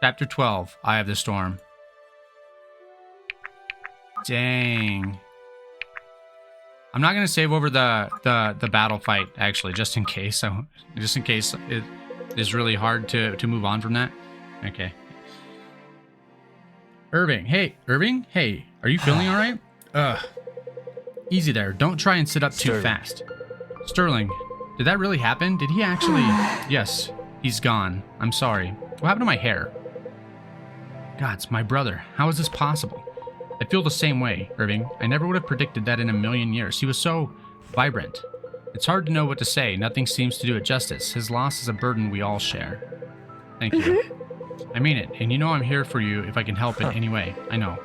Chapter 12, Eye of the Storm. Dang. I'm not going to save over the battle fight, actually, just in case. Just in case it is really hard to move on from that. Okay. Irving. Hey, Irving? Hey, are you feeling all right? Easy there. Don't try and sit up too fast. Sterling, did that really happen? Did he actually... Yes, he's gone. I'm sorry. What happened to my hair? God, it's my brother. How is this possible? I feel the same way, Irving. I never would have predicted that in a million years. He was so vibrant. It's hard to know what to say. Nothing seems to do it justice. His loss is a burden we all share. Thank you. I mean it, and you know I'm here for you if I can help in any way. I know.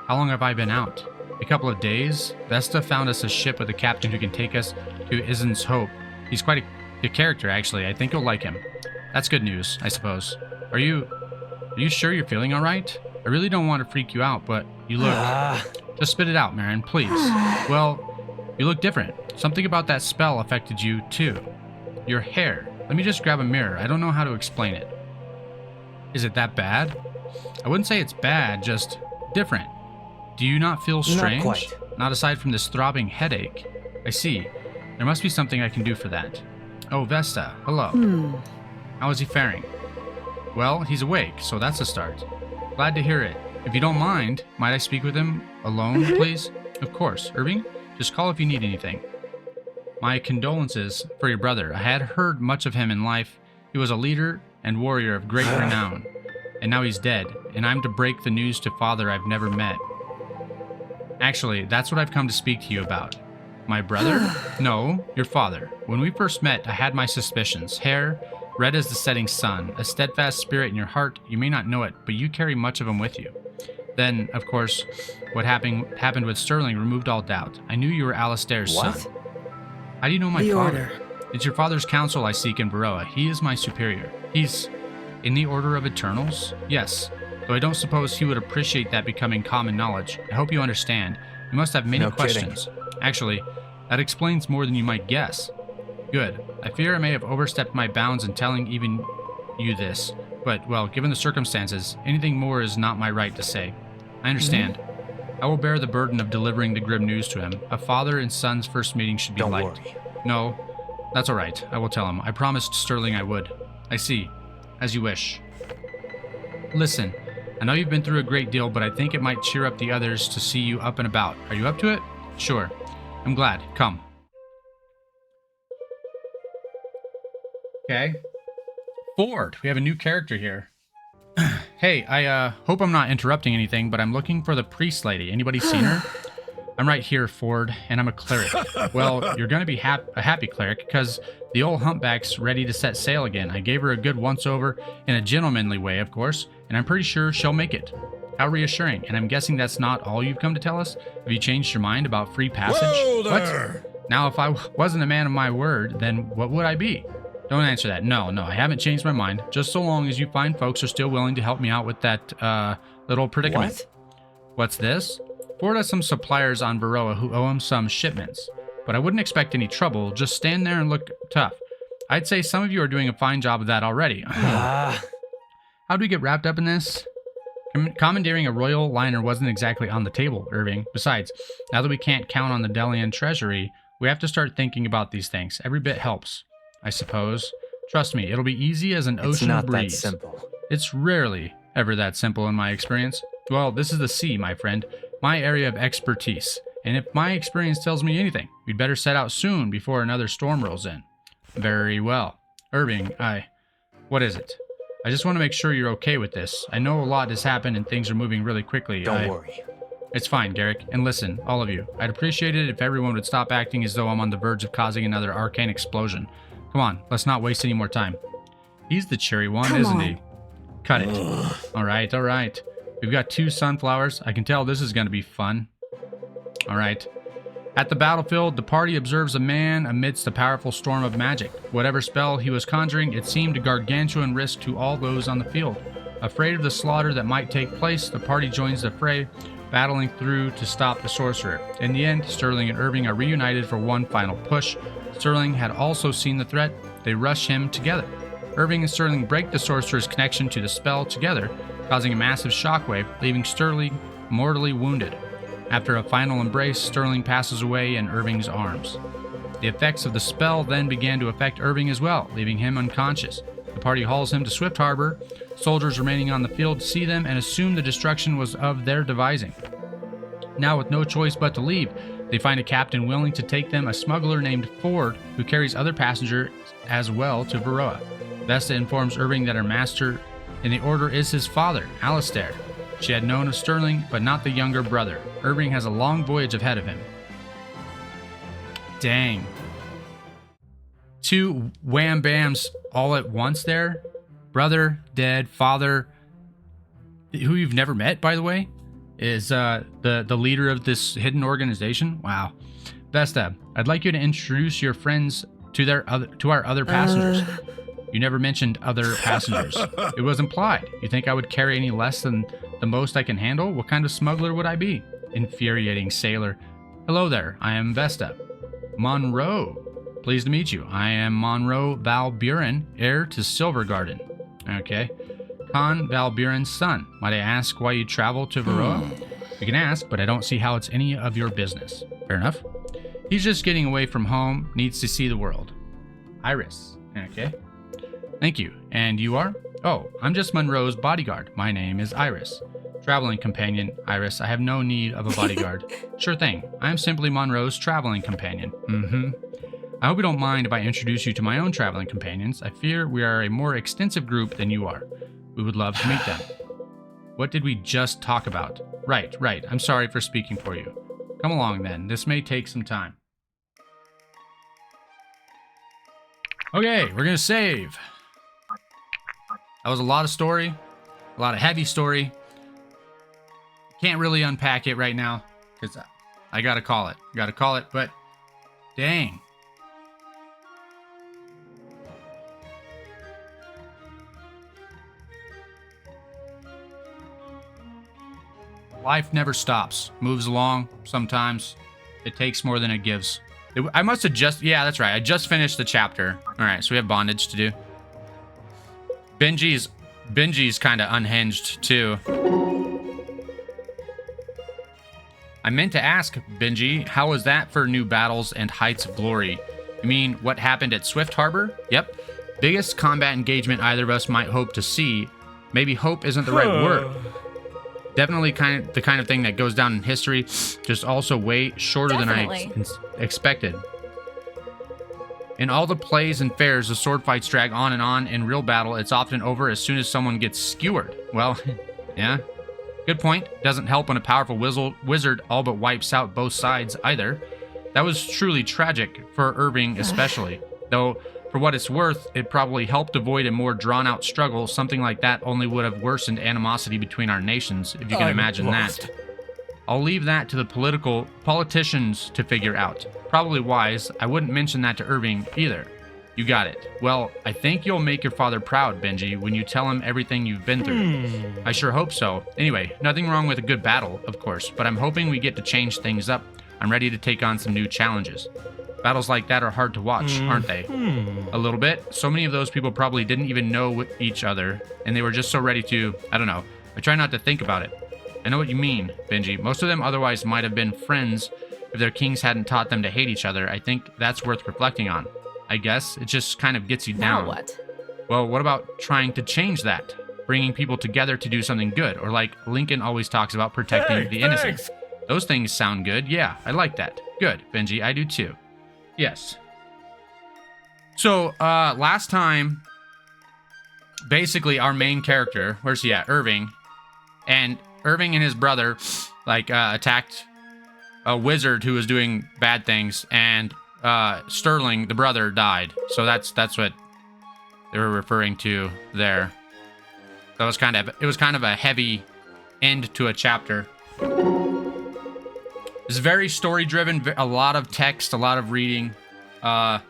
How long have I been out? A couple of days. Vesta found us a ship with a captain who can take us to Isen's Hope. He's quite a character, actually. I think you'll like him. That's good news, I suppose. Are you sure you're feeling all right? I really don't want to freak you out, but you look... Just spit it out, Marin, please. Well, you look different. Something about that spell affected you, too. Your hair. Let me just grab a mirror. I don't know how to explain it. Is it that bad? I wouldn't say it's bad, just different. Do you not feel strange? Not quite. Not aside from this throbbing headache. I see. There must be something I can do for that. Oh, Vesta. Hello. How is he faring? Well, he's awake, so that's a start. Glad to hear it. If you don't mind, might I speak with him alone, please? Of course. Irving, just call if you need anything. My condolences for your brother. I had heard much of him in life. He was a leader and warrior of great renown. And now he's dead, and I'm to break the news to father I've never met. Actually, that's what I've come to speak to you about. My brother? No, your father. When we first met, I had my suspicions. Hair, red as the setting sun, a steadfast spirit in your heart. You may not know it, but you carry much of him with you. Then, of course, what happened with Sterling removed all doubt. I knew you were Alistair's son. How do you know my father? It's your father's counsel I seek in Baroa. He is my superior. He's in the Order of Eternals? Yes. Though I don't suppose he would appreciate that becoming common knowledge. I hope you understand. You must have many questions. Actually, that explains more than you might guess. Good. I fear I may have overstepped my bounds in telling even you this. But, well, given the circumstances, anything more is not my right to say. I understand. I will bear the burden of delivering the grim news to him. A father and son's first meeting should be light. Don't worry. No, that's all right. I will tell him. I promised Sterling I would. I see. As you wish. Listen, I know you've been through a great deal, but I think it might cheer up the others to see you up and about. Are you up to it? Sure. I'm glad. Come. Okay. Ford. We have a new character here. Hey, I hope I'm not interrupting anything, but I'm looking for the priest lady. Anybody seen her? I'm right here, Ford, and I'm a cleric. Well, you're going to be a happy cleric, because the old humpback's ready to set sail again. I gave her a good once-over in a gentlemanly way, of course, and I'm pretty sure she'll make it. How reassuring. And I'm guessing that's not all you've come to tell us? Have you changed your mind about free passage? Whoa there. What? Now, if I wasn't a man of my word, then what would I be? Don't answer that. No, I haven't changed my mind. Just so long as you find folks are still willing to help me out with that, little predicament. What? What's this? Ford has some suppliers on Baroa who owe him some shipments. But I wouldn't expect any trouble. Just stand there and look tough. I'd say some of you are doing a fine job of that already. How do we get wrapped up in this? Commandeering a royal liner wasn't exactly on the table, Irving. Besides, now that we can't count on the Delian treasury, we have to start thinking about these things. Every bit helps, I suppose. Trust me, it'll be easy as an ocean breeze. It's not that simple. It's rarely ever that simple in my experience. Well, this is the sea, my friend. My area of expertise. And if my experience tells me anything, we'd better set out soon before another storm rolls in. Very well. Irving, what is it? I just want to make sure you're okay with this. I know a lot has happened and things are moving really quickly. Don't worry. It's fine, Garrick. And listen, all of you, I'd appreciate it if everyone would stop acting as though I'm on the verge of causing another arcane explosion. Come on, let's not waste any more time. He's the cheery one, isn't he? Cut it. All right. We've got 2 sunflowers. I can tell this is going to be fun. All right. At the battlefield, the party observes a man amidst a powerful storm of magic. Whatever spell he was conjuring, it seemed a gargantuan risk to all those on the field. Afraid of the slaughter that might take place, the party joins the fray, battling through to stop the sorcerer. In the end, Sterling and Irving are reunited for one final push. Sterling had also seen the threat. They rush him together. Irving and Sterling break the sorcerer's connection to the spell together, causing a massive shockwave, leaving Sterling mortally wounded. After a final embrace, Sterling passes away in Irving's arms. The effects of the spell then began to affect Irving as well, leaving him unconscious. The party hauls him to Swift Harbor. Soldiers remaining on the field see them and assume the destruction was of their devising. Now, with no choice but to leave, they find a captain willing to take them, a smuggler named Ford, who carries other passengers as well to Varroa. Vesta informs Irving that her master in the order is his father, Alistair. She had known of Sterling, but not the younger brother. Irving has a long voyage ahead of him. Dang. 2 wham-bams all at once there. Brother, dead, father, who you've never met, by the way, is the leader of this hidden organization. Wow. Vesta, I'd like you to introduce your friends to our other passengers. You never mentioned other passengers. It was implied. You think I would carry any less than the most I can handle? What kind of smuggler would I be? Infuriating sailor. Hello there, I am Vesta. Monroe. Pleased to meet you. I am Monroe Val Buren, heir to Silver Garden. Okay. Con Val Buren's son. Might I ask why you travel to Varroa? You can ask, but I don't see how it's any of your business. Fair enough. He's just getting away from home, needs to see the world. Iris. Okay. Thank you. And you are? Oh, I'm just Monroe's bodyguard. My name is Iris. Traveling companion. Iris, I have no need of a bodyguard. Sure thing. I am simply Monroe's traveling companion. I hope you don't mind if I introduce you to my own traveling companions. I fear we are a more extensive group than you are. We would love to meet them. What did we just talk about? Right. I'm sorry for speaking for you. Come along then. This may take some time. Okay, we're gonna save. That was a lot of story. A lot of heavy story. Can't really unpack it right now because I gotta call it. But dang. Life never stops. Moves along. Sometimes it takes more than it gives. I must have just... Yeah, that's right. I just finished the chapter. All right, so we have Bondage to do. Benji's kind of unhinged, too. I meant to ask, Benji, how was that for new battles and heights of glory? You mean what happened at Swift Harbor? Yep. Biggest combat engagement either of us might hope to see. Maybe hope isn't the right word. Definitely the kind of thing that goes down in history, just also way shorter than I expected. In all the plays and fairs, the sword fights drag on and on. In real battle, it's often over as soon as someone gets skewered. Well, yeah. Good point. Doesn't help when a powerful wizard all but wipes out both sides either. That was truly tragic for Irving especially. Though, for what it's worth, it probably helped avoid a more drawn-out struggle. Something like that only would have worsened animosity between our nations, if you can imagine that. I'll leave that to the politicians to figure out. Probably wise. I wouldn't mention that to Irving either. You got it. Well, I think you'll make your father proud, Benji, when you tell him everything you've been through. I sure hope so. Anyway, nothing wrong with a good battle, of course, but I'm hoping we get to change things up. I'm ready to take on some new challenges. Battles like that are hard to watch, aren't they? A little bit. So many of those people probably didn't even know each other, and they were just so ready to, I don't know. I try not to think about it. I know what you mean, Benji. Most of them otherwise might have been friends if their kings hadn't taught them to hate each other. I think that's worth reflecting on. I guess it just kind of gets you down. Now what? Well, what about trying to change that? Bringing people together to do something good, or like Lincoln always talks about, protecting the innocent. Those things sound good. Yeah, I like that. Good, Benji. I do too. Yes. So, last time, basically our main character, where's he at? Irving. And Irving and his brother, attacked a wizard who was doing bad things, and Sterling, the brother, died. So that's what they were referring to there. That was kind of a heavy end to a chapter. It's very story driven, a lot of text, a lot of reading, and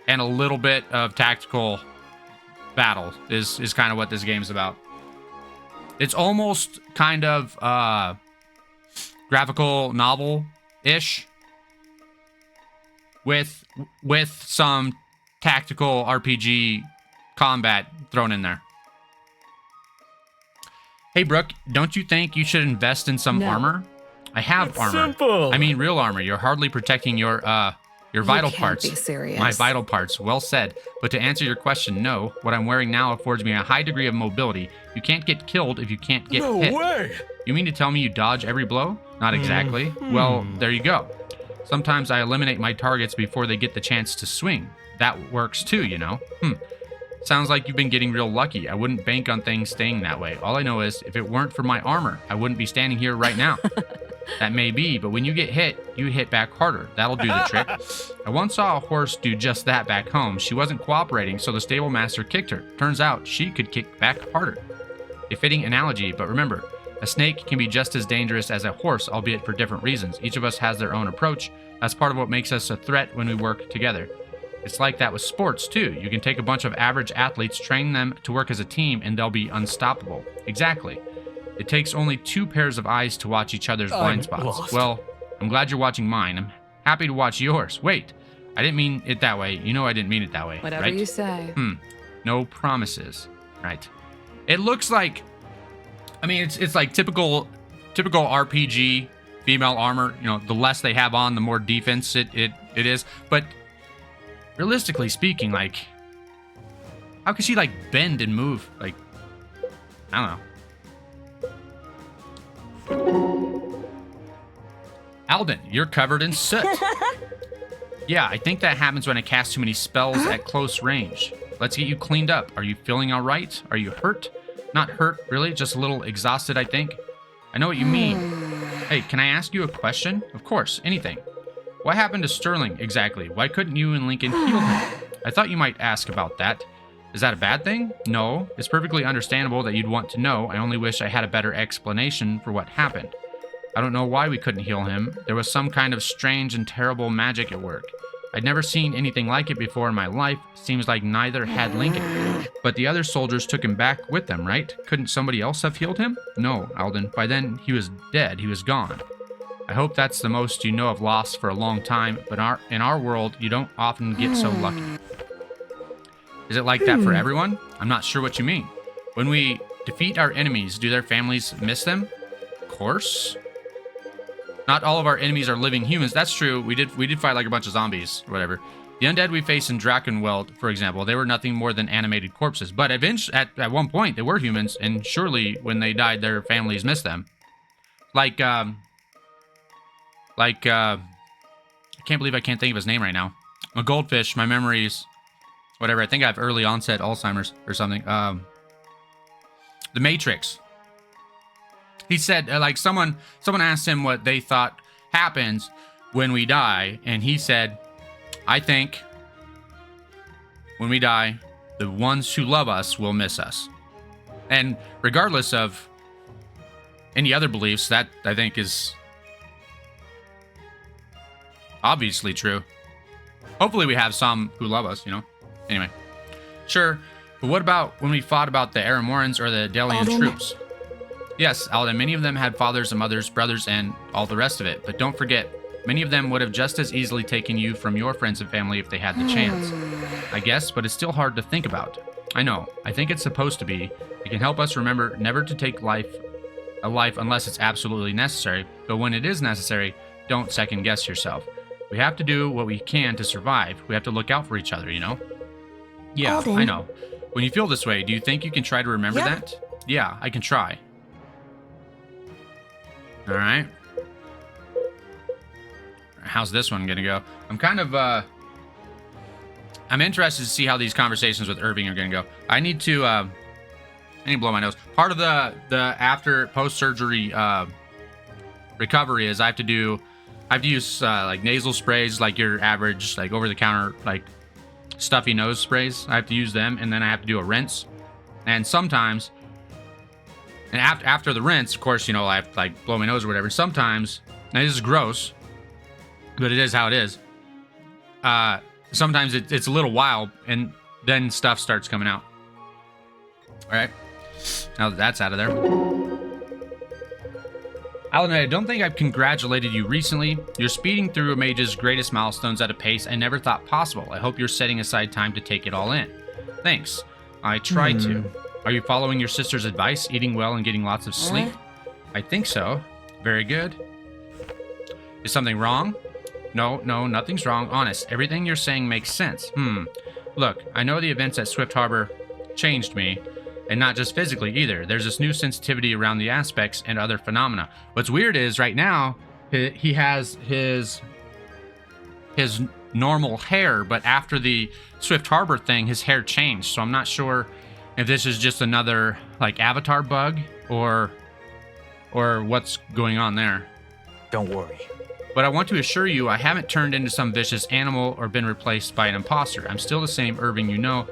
a little bit of tactical battle is kind of what this game's about. It's almost kind of graphical novel-ish with some tactical RPG combat thrown in there. Hey, Brooke, don't you think you should invest in some armor? I have It's armor. simple. I mean, real armor. You're hardly protecting your vital parts. Be serious. My vital parts. Well said. But to answer your question, no. What I'm wearing now affords me a high degree of mobility. You can't get killed if you can't get hit. No way. You mean to tell me you dodge every blow? Not exactly. Well, there you go. Sometimes I eliminate my targets before they get the chance to swing. That works too, you know. Sounds like you've been getting real lucky. I wouldn't bank on things staying that way. All I know is, if it weren't for my armor, I wouldn't be standing here right now. That may be, but when you get hit, you hit back harder. That'll do the trick. I once saw a horse do just that back home. She wasn't cooperating, so the stable master kicked her. Turns out she could kick back harder. A fitting analogy, but remember, a snake can be just as dangerous as a horse, albeit for different reasons. Each of us has their own approach. That's part of what makes us a threat when we work together. It's like that with sports, too. You can take a bunch of average athletes, train them to work as a team, and they'll be unstoppable. Exactly. It takes only 2 pairs of eyes to watch each other's blind spots. Lost. Well, I'm glad you're watching mine. I'm happy to watch yours. Wait, I didn't mean it that way. You know I didn't mean it that way, Whatever right? you say. No promises. Right. It looks like, I mean, it's like typical RPG female armor. You know, the less they have on, the more defense it is. But realistically speaking, like, how could she like bend and move? Like, I don't know. Alden, you're covered in soot. Yeah, I think that happens when I cast too many spells at close range. Let's get you cleaned up. Are you feeling all right? Are you hurt? Not hurt, really, just a little exhausted, I think. I know what you mean. Hey, can I ask you a question? Of course, anything. What happened to Sterling, exactly? Why couldn't you and Lincoln heal him? I thought you might ask about that. Is that a bad thing? No, it's perfectly understandable that you'd want to know. I only wish I had a better explanation for what happened. I don't know why we couldn't heal him. There was some kind of strange and terrible magic at work. I'd never seen anything like it before in my life. Seems like neither had Lincoln. But the other soldiers took him back with them, right? Couldn't somebody else have healed him? No, Alden. By then, he was dead. He was gone. I hope that's the most you know of loss for a long time, but in our world, you don't often get so lucky. Is it like that for everyone? I'm not sure what you mean. When we defeat our enemies, do their families miss them? Of course. Not all of our enemies are living humans. That's true. We did fight like a bunch of zombies or whatever. The undead we faced in Drakenweld, for example, they were nothing more than animated corpses. But eventually, at one point, they were humans, and surely when they died, their families missed them. I can't believe I can't think of his name right now. A goldfish, my memories, whatever. I think I have early onset Alzheimer's or something. The Matrix. He said, like, someone asked him what they thought happens when we die, and he said, I think when we die, the ones who love us will miss us. And regardless of any other beliefs, that I think is obviously true. Hopefully we have some who love us, you know? Anyway. Sure, but what about when we fought about the Aramorans or the Delian troops? Yes, Alden, many of them had fathers and mothers, brothers, and all the rest of it. But don't forget, many of them would have just as easily taken you from your friends and family if they had the chance. I guess, but it's still hard to think about. I know. I think it's supposed to be. It can help us remember never to take a life unless it's absolutely necessary. But when it is necessary, don't second guess yourself. We have to do what we can to survive. We have to look out for each other, you know? Yeah, Alden. I know. When you feel this way, do you think you can try to remember that? Yeah, I can try. All right. How's this one gonna go? I'm kind of I'm interested to see how these conversations with Irving are gonna go. I need to blow my nose. Part of the after post-surgery recovery is I have to use like nasal sprays, like your average like over-the-counter like stuffy nose sprays. I have to use them, and then I have to do a rinse. And sometimes, and after the rinse, of course, you know, I have to like blow my nose or whatever. Sometimes, now this is gross, but it is how it is. Sometimes it's a little while, and then stuff starts coming out. All right, now that that's out of there. Alan, I don't think I've congratulated you recently. You're speeding through a mage's greatest milestones at a pace I never thought possible. I hope you're setting aside time to take it all in. Thanks. I try to. Are you following your sister's advice, eating well and getting lots of sleep? I think so. Very good. Is something wrong? No, nothing's wrong. Honest, everything you're saying makes sense. Look, I know the events at Swift Harbor changed me, and not just physically either. There's this new sensitivity around the aspects and other phenomena. What's weird is right now, he has his normal hair, but after the Swift Harbor thing, his hair changed. So I'm not sure if this is just another like avatar bug or what's going on there. Don't worry. But I want to assure you, I haven't turned into some vicious animal or been replaced by an imposter. I'm still the same Irving you know,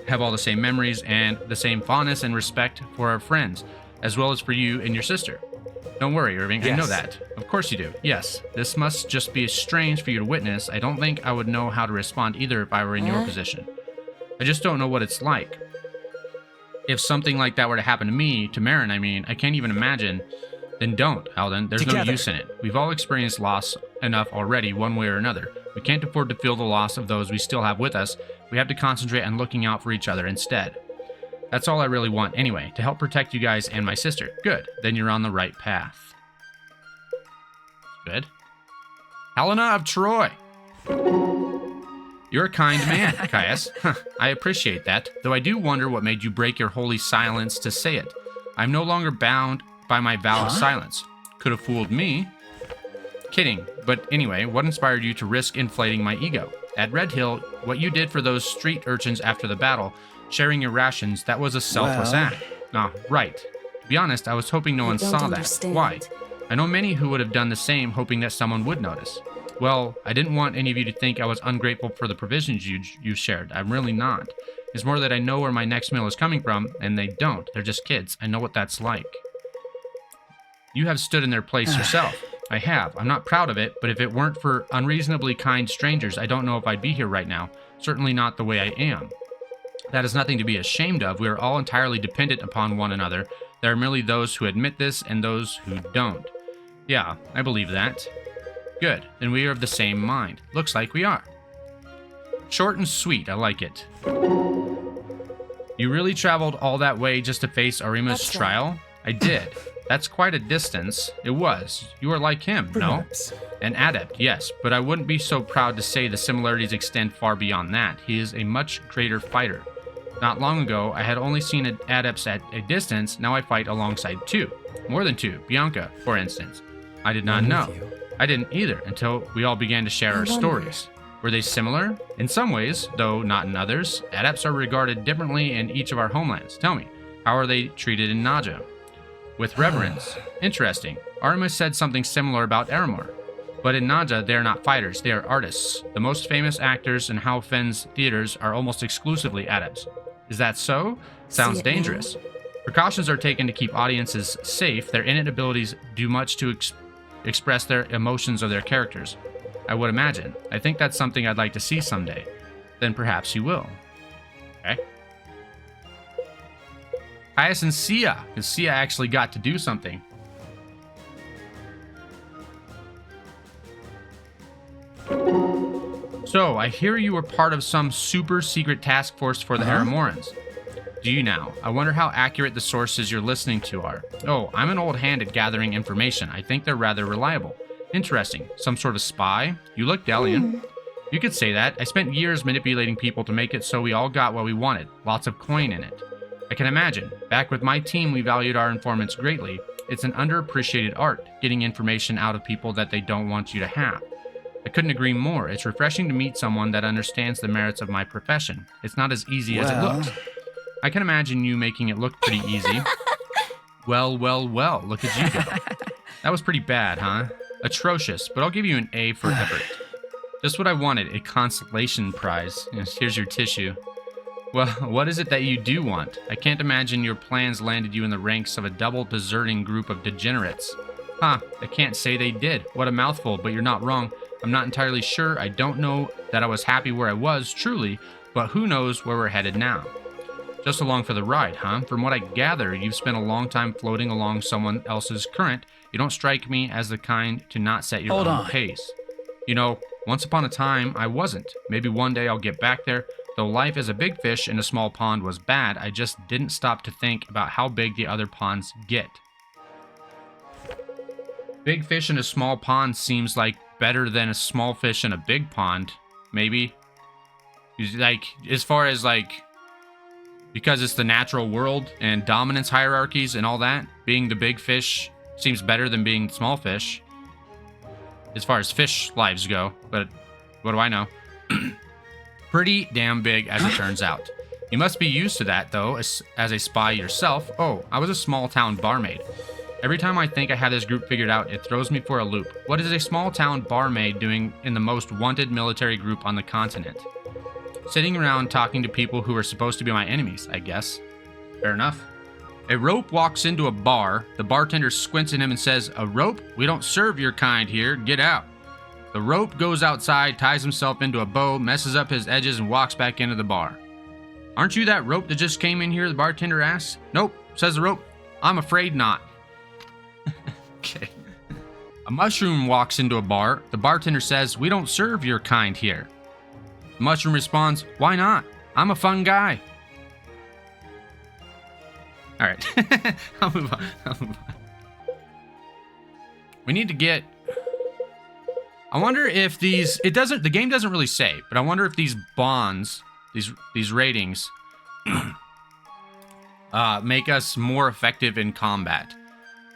have all the same memories and the same fondness and respect for our friends, as well as for you and your sister. Don't worry, Irving, yes. I know that. Of course you do. Yes, this must just be strange for you to witness. I don't think I would know how to respond either if I were in your position. I just don't know what it's like. If something like that were to happen to me, to Marin, I mean, I can't even imagine. Then don't, Alden. There's no use in it. We've all experienced loss enough already, one way or another. We can't afford to feel the loss of those we still have with us. We have to concentrate on looking out for each other instead. That's all I really want anyway, to help protect you guys and my sister. Good. Then you're on the right path. Good. Helena of Troy. You're a kind man, Caius. I appreciate that, though I do wonder what made you break your holy silence to say it. I'm no longer bound by my vow of silence. Could have fooled me. Kidding, but anyway, what inspired you to risk inflating my ego? At Red Hill, what you did for those street urchins after the battle, sharing your rations, that was a selfless act. Ah, right. To be honest, I was hoping no one saw that. Why? I know many who would have done the same, hoping that someone would notice. Well, I didn't want any of you to think I was ungrateful for the provisions you shared. I'm really not. It's more that I know where my next meal is coming from, and they don't. They're just kids. I know what that's like. You have stood in their place yourself. I have. I'm not proud of it, but if it weren't for unreasonably kind strangers, I don't know if I'd be here right now. Certainly not the way I am. That is nothing to be ashamed of. We are all entirely dependent upon one another. There are merely those who admit this and those who don't. Yeah, I believe that. Good. Then we are of the same mind. Looks like we are. Short and sweet. I like it. You really traveled all that way just to face Arima's trial? I did. That's quite a distance. It was. You are like him, Perhaps. No? An adept, yes, but I wouldn't be so proud to say the similarities extend far beyond that. He is a much greater fighter. Not long ago, I had only seen adepts at a distance. Now I fight alongside two. More than two. Bianca, for instance. I did not know. I didn't either until we all began to share our stories. Were they similar? In some ways, though not in others. Adepts are regarded differently in each of our homelands. Tell me, how are they treated in Naja? With reverence. Interesting. Arima said something similar about Aramor. But in Naja, they are not fighters, they are artists. The most famous actors in Hao Fen's theaters are almost exclusively adepts. Is that so? Sounds dangerous. Precautions are taken to keep audiences safe. Their innate abilities do much to express their emotions of their characters. I would imagine. I think that's something I'd like to see someday. Then perhaps you will. Okay. Caius and Sia, because Sia actually got to do something. So, I hear you were part of some super secret task force for the Aramorans. Do you now? I wonder how accurate the sources you're listening to are. Oh, I'm an old hand at gathering information. I think they're rather reliable. Interesting. Some sort of spy? You look Delian. You could say that. I spent years manipulating people to make it so we all got what we wanted. Lots of coin in it. I can imagine. Back with my team, we valued our informants greatly. It's an underappreciated art, getting information out of people that they don't want you to have. I couldn't agree more. It's refreshing to meet someone that understands the merits of my profession. It's not as easy as it looks. I can imagine you making it look pretty easy. Well, look at you go. That was pretty bad, huh? Atrocious, but I'll give you an A for effort. Just what I wanted, a consolation prize. Here's your tissue. Well, what is it that you do want? I can't imagine your plans landed you in the ranks of a double deserting group of degenerates. I can't say they did. What a mouthful, but you're not wrong. I'm not entirely sure. I don't know that I was happy where I was, truly, but who knows where we're headed now. Just along for the ride, huh? From what I gather, you've spent a long time floating along someone else's current. You don't strike me as the kind to not set your own pace. You know, once upon a time, I wasn't. Maybe one day I'll get back there. Though life as a big fish in a small pond was bad, I just didn't stop to think about how big the other ponds get. Big fish in a small pond seems like better than a small fish in a big pond, maybe. Like, as far as like, because it's the natural world and dominance hierarchies and all that, being the big fish seems better than being small fish. As far as fish lives go, but what do I know? Pretty damn big, as it turns out. You must be used to that, though, as a spy yourself. Oh, I was a small-town barmaid. Every time I think I have this group figured out, it throws me for a loop. What is a small-town barmaid doing in the most wanted military group on the continent? Sitting around talking to people who are supposed to be my enemies, I guess. Fair enough. A rope walks into a bar. The bartender squints at him and says, "A rope? We don't serve your kind here. Get out." The rope goes outside, ties himself into a bow, messes up his edges, and walks back into the bar. "Aren't you that rope that just came in here?" the bartender asks. "Nope," says the rope. "I'm afraid not." Okay. A mushroom walks into a bar. The bartender says, "We don't serve your kind here." The mushroom responds, "Why not? I'm a fun guy." All right. I'll move on. We need to get... I wonder if these... The game doesn't really say, but I wonder if these bonds, these ratings, make us more effective in combat.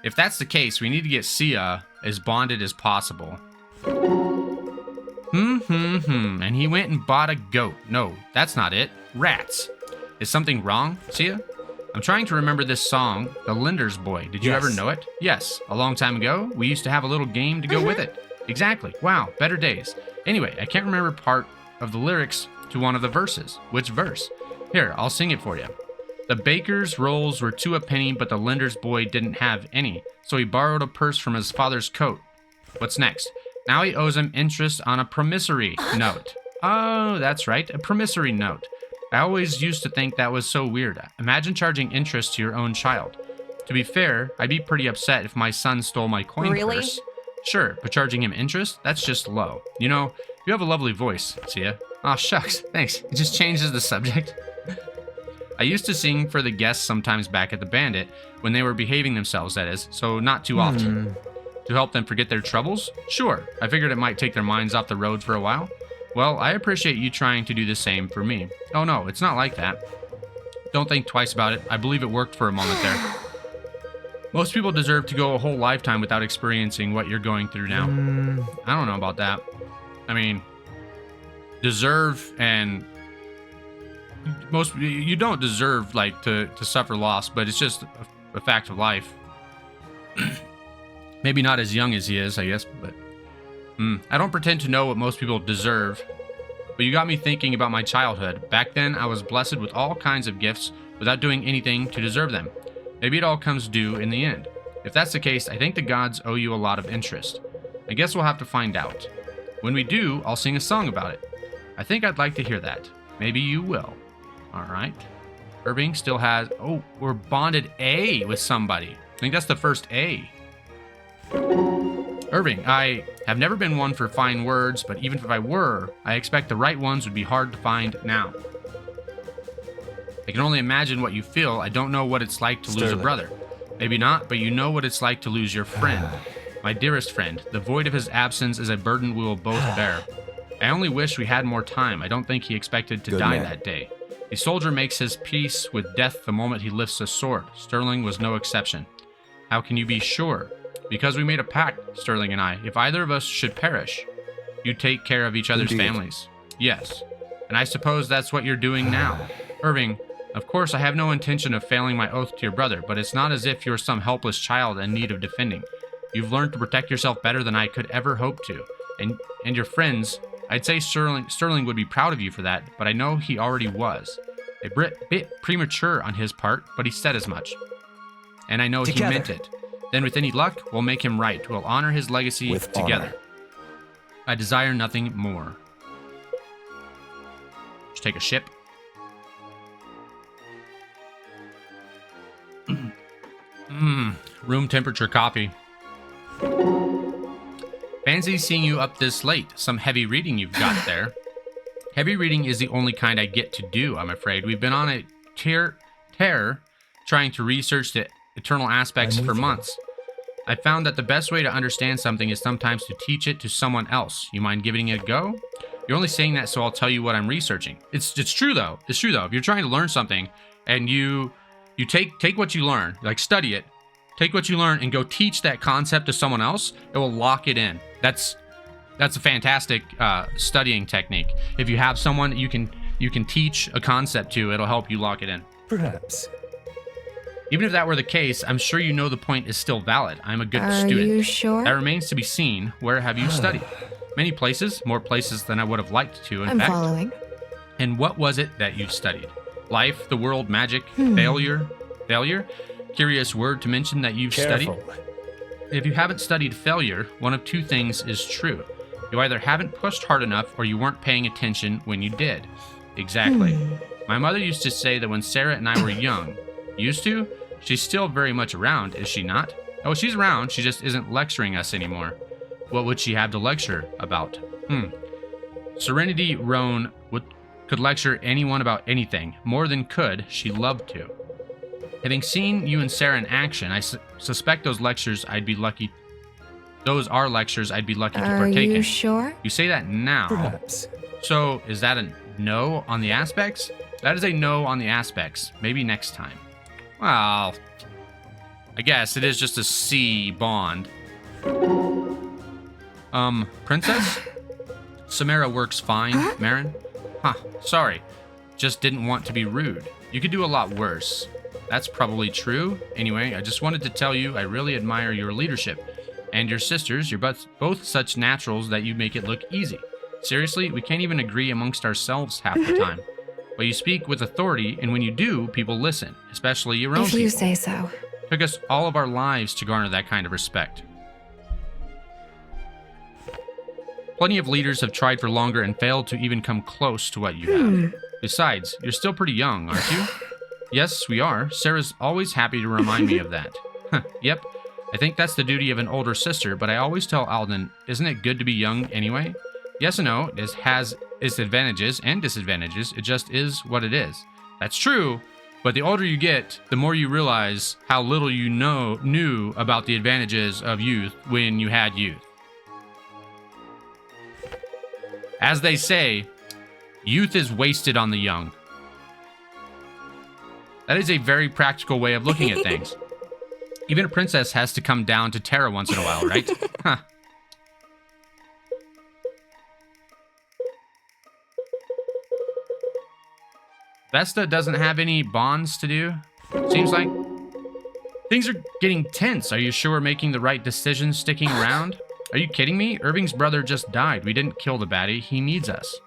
If that's the case, we need to get Sia as bonded as possible. And he went and bought a goat. No, that's not it. Rats. Is something wrong, Sia? I'm trying to remember this song, The Lender's Boy. Did you ever know it? Yes. A long time ago, we used to have a little game to go with it. Exactly. Wow, better days. Anyway, I can't remember part of the lyrics to one of the verses. Which verse? Here, I'll sing it for you. The baker's rolls were 2 a penny, but the lender's boy didn't have any, so he borrowed a purse from his father's coat. What's next? Now he owes him interest on a promissory note. Oh, that's right, a promissory note. I always used to think that was so weird. Imagine charging interest to your own child. To be fair, I'd be pretty upset if my son stole my coin purse. Sure, but charging him interest? That's just low. You know, you have a lovely voice, Sia. Aw, shucks, thanks. It just changes the subject. I used to sing for the guests sometimes back at the Bandit, when they were behaving themselves, that is, so not too often. To help them forget their troubles? Sure, I figured it might take their minds off the road for a while. Well, I appreciate you trying to do the same for me. Oh no, it's not like that. Don't think twice about it. I believe it worked for a moment there. Most people deserve to go a whole lifetime without experiencing what you're going through now. I don't know about that. I mean, deserve and... you don't deserve, like, to suffer loss, but it's just a fact of life. Maybe not as young as he is, I guess, but... I don't pretend to know what most people deserve, but you got me thinking about my childhood. Back then, I was blessed with all kinds of gifts without doing anything to deserve them. Maybe it all comes due in the end. If that's the case, I think the gods owe you a lot of interest. I guess we'll have to find out. When we do, I'll sing a song about it. I think I'd like to hear that. Maybe you will. Alright. Irving still has... Oh, we're bonded A with somebody. I think that's the first A. Irving, I have never been one for fine words, but even if I were, I expect the right ones would be hard to find now. I can only imagine what you feel. I don't know what it's like to lose a brother. Maybe not, but you know what it's like to lose your friend. My dearest friend. The void of his absence is a burden we will both bear. I only wish we had more time. I don't think he expected to die that day. A soldier makes his peace with death the moment he lifts a sword. Sterling was no exception. How can you be sure? Because we made a pact, Sterling and I. If either of us should perish, you take care of each other's families. Yes. And I suppose that's what you're doing now. Irving, of course I have no intention of failing my oath to your brother, but it's not as if you're some helpless child in need of defending. You've learned to protect yourself better than I could ever hope to. And your friends, I'd say Sterling would be proud of you for that, but I know he already was. A bit premature on his part, but he said as much. And I know he meant it. Then with any luck, we'll make him right. We'll honor his legacy together. I desire nothing more. Just take a ship. Room temperature coffee. Fancy seeing you up this late. Some heavy reading you've got there. Heavy reading is the only kind I get to do, I'm afraid. We've been on a tear trying to research the eternal aspects for months. I found that the best way to understand something is sometimes to teach it to someone else. You mind giving it a go? You're only saying that so I'll tell you what I'm researching. It's true though. It's true though. If you're trying to learn something and you take what you learn, like study it, take what you learn and go teach that concept to someone else, it will lock it in. That's a fantastic studying technique. If you have someone you can teach a concept to, it'll help you lock it in. Perhaps. Even if that were the case, I'm sure you know the point is still valid. I'm a good student. Are you sure? That remains to be seen. Where have you studied? Many places, more places than I would have liked to, in fact. I'm following. And what was it that you've studied? Life, the world, magic, failure? Failure? Curious word to mention that you've studied. If you haven't studied failure, one of two things is true. You either haven't pushed hard enough or you weren't paying attention when you did. Exactly. My mother used to say that when Sarah and I were young, used to? She's still very much around, is she not? Oh, she's around, she just isn't lecturing us anymore. What would she have to lecture about? Serenity Roan could lecture anyone about anything. More than could, she loved to. Having seen you and Sarah in action, I suspect those are lectures I'd be lucky to partake in. Are you sure? You say that now. Perhaps. So, is that a no on the aspects? That is a no on the aspects. Maybe next time. Well, I guess it is just a C bond. Princess? Samara works fine, Marin? Huh, sorry. Just didn't want to be rude. You could do a lot worse. That's probably true. Anyway, I just wanted to tell you I really admire your leadership. And your sisters, you're both such naturals that you make it look easy. Seriously, we can't even agree amongst ourselves half the time. But you speak with authority, and when you do, people listen, especially your own people. If you say so. Took us all of our lives to garner that kind of respect. Plenty of leaders have tried for longer and failed to even come close to what you have. Besides, you're still pretty young, aren't you? Yes, we are. Sarah's always happy to remind me of that. Yep, I think that's the duty of an older sister, but I always tell Alden, isn't it good to be young anyway? Yes and no, it has its advantages and disadvantages, it just is what it is. That's true, but the older you get, the more you realize how little you knew about the advantages of youth when you had youth. As they say, youth is wasted on the young. That is a very practical way of looking at things. Even a princess has to come down to Terra once in a while, right? Huh. Vesta doesn't have any bonds to do, seems like. Things are getting tense. Are you sure we're making the right decision sticking around? Are you kidding me? Irving's brother just died. We didn't kill the baddie. He needs us.